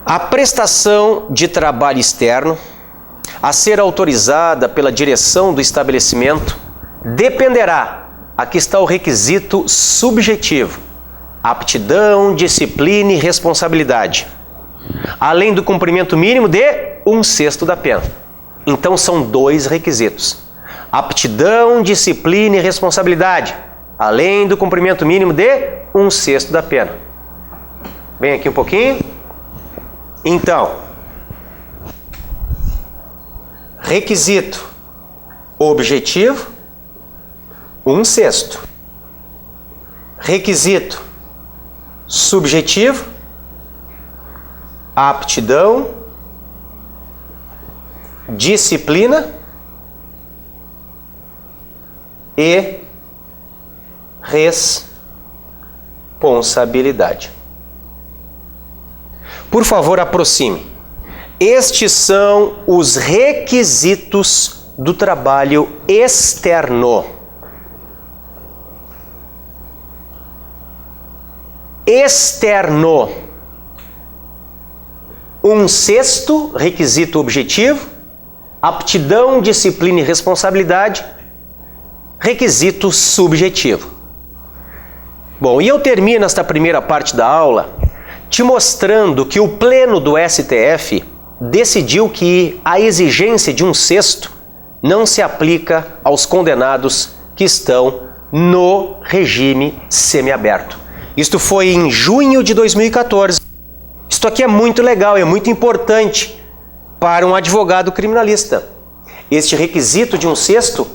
A prestação de trabalho externo, a ser autorizada pela direção do estabelecimento, dependerá, aqui está o requisito subjetivo, aptidão, disciplina e responsabilidade, além do cumprimento mínimo de 1/6 da pena. Então são dois requisitos: aptidão, disciplina e responsabilidade, além do cumprimento mínimo de 1/6 da pena. Vem aqui um pouquinho. Então, requisito objetivo, 1/6. Requisito subjetivo, aptidão, disciplina e responsabilidade. Por favor, aproxime. Estes são os requisitos do trabalho externo. Externo. 1/6, requisito objetivo, aptidão, disciplina e responsabilidade, requisito subjetivo. Bom, e eu termino esta primeira parte da aula te mostrando que o Pleno do STF decidiu que a exigência de 1/6 não se aplica aos condenados que estão no regime semiaberto. Isto foi em junho de 2014. Isto aqui é muito legal, é muito importante para um advogado criminalista. este requisito de um sexto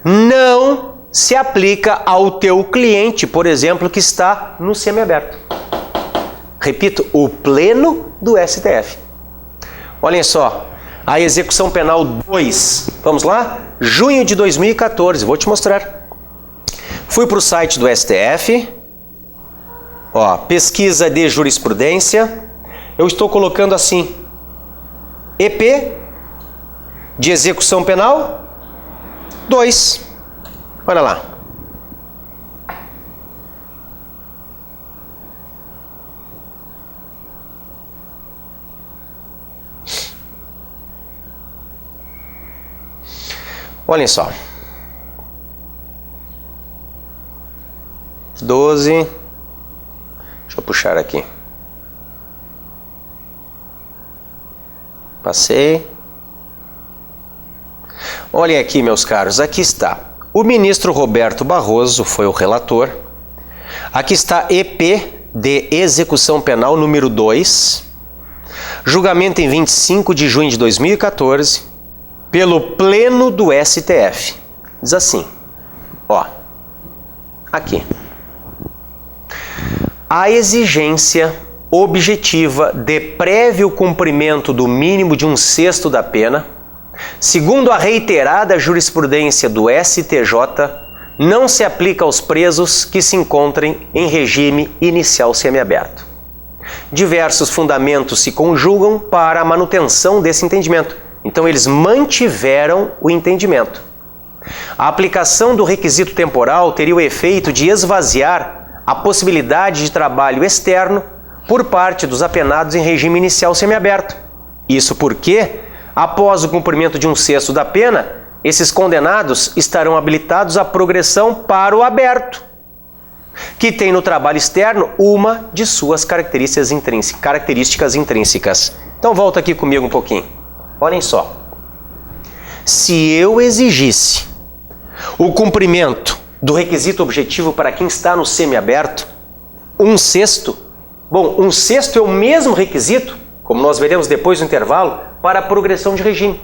não se aplica ao teu cliente, por exemplo, que está no semiaberto. Repito, o pleno do STF. Olhem só, a execução penal 2. Vamos lá? Junho de 2014, vou te mostrar. Fui para o site do STF. Ó, pesquisa de jurisprudência. Eu estou colocando assim, EP de execução penal 2. Olha lá. Olhem só. 12. Deixa eu puxar aqui. Passei. Olhem aqui, meus caros. Aqui está. O ministro Roberto Barroso foi o relator. Aqui está EP de execução penal número 2. Julgamento em 25 de junho de 2014. Pelo pleno do STF. Diz assim, ó, aqui. A exigência objetiva de prévio cumprimento do mínimo de 1/6 da pena, segundo a reiterada jurisprudência do STJ, não se aplica aos presos que se encontrem em regime inicial semiaberto. Diversos fundamentos se conjugam para a manutenção desse entendimento. Então, eles mantiveram o entendimento. A aplicação do requisito temporal teria o efeito de esvaziar a possibilidade de trabalho externo por parte dos apenados em regime inicial semiaberto. Isso porque, após o cumprimento de 1/6 da pena, esses condenados estarão habilitados à progressão para o aberto, que tem no trabalho externo uma de suas características intrínsecas. Então, volta aqui comigo um pouquinho. Olhem só, se eu exigisse o cumprimento do requisito objetivo para quem está no semiaberto, 1/6, bom, 1/6 é o mesmo requisito, como nós veremos depois do intervalo, para a progressão de regime.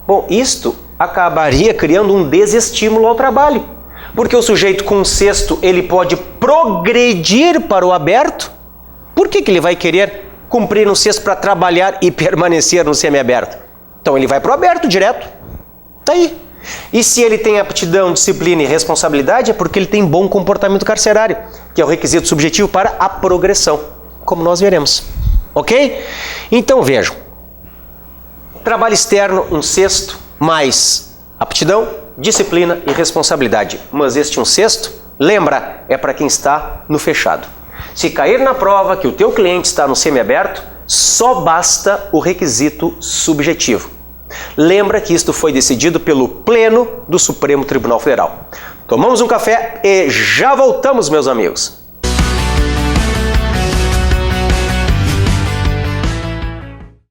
Bom, isto acabaria criando um desestímulo ao trabalho, porque o sujeito com 1/6 ele pode progredir para o aberto. Por que ele vai querer cumprir 1/6 para trabalhar e permanecer no semiaberto? Então ele vai para o aberto direto. Tá aí. E se ele tem aptidão, disciplina e responsabilidade, é porque ele tem bom comportamento carcerário, que é o requisito subjetivo para a progressão, como nós veremos. Ok? Então vejam. Trabalho externo, 1/6, mais aptidão, disciplina e responsabilidade. Mas este 1/6, lembra, é para quem está no fechado. Se cair na prova que o teu cliente está no semiaberto, só basta o requisito subjetivo. Lembra que isto foi decidido pelo Pleno do Supremo Tribunal Federal. Tomamos um café e já voltamos, meus amigos.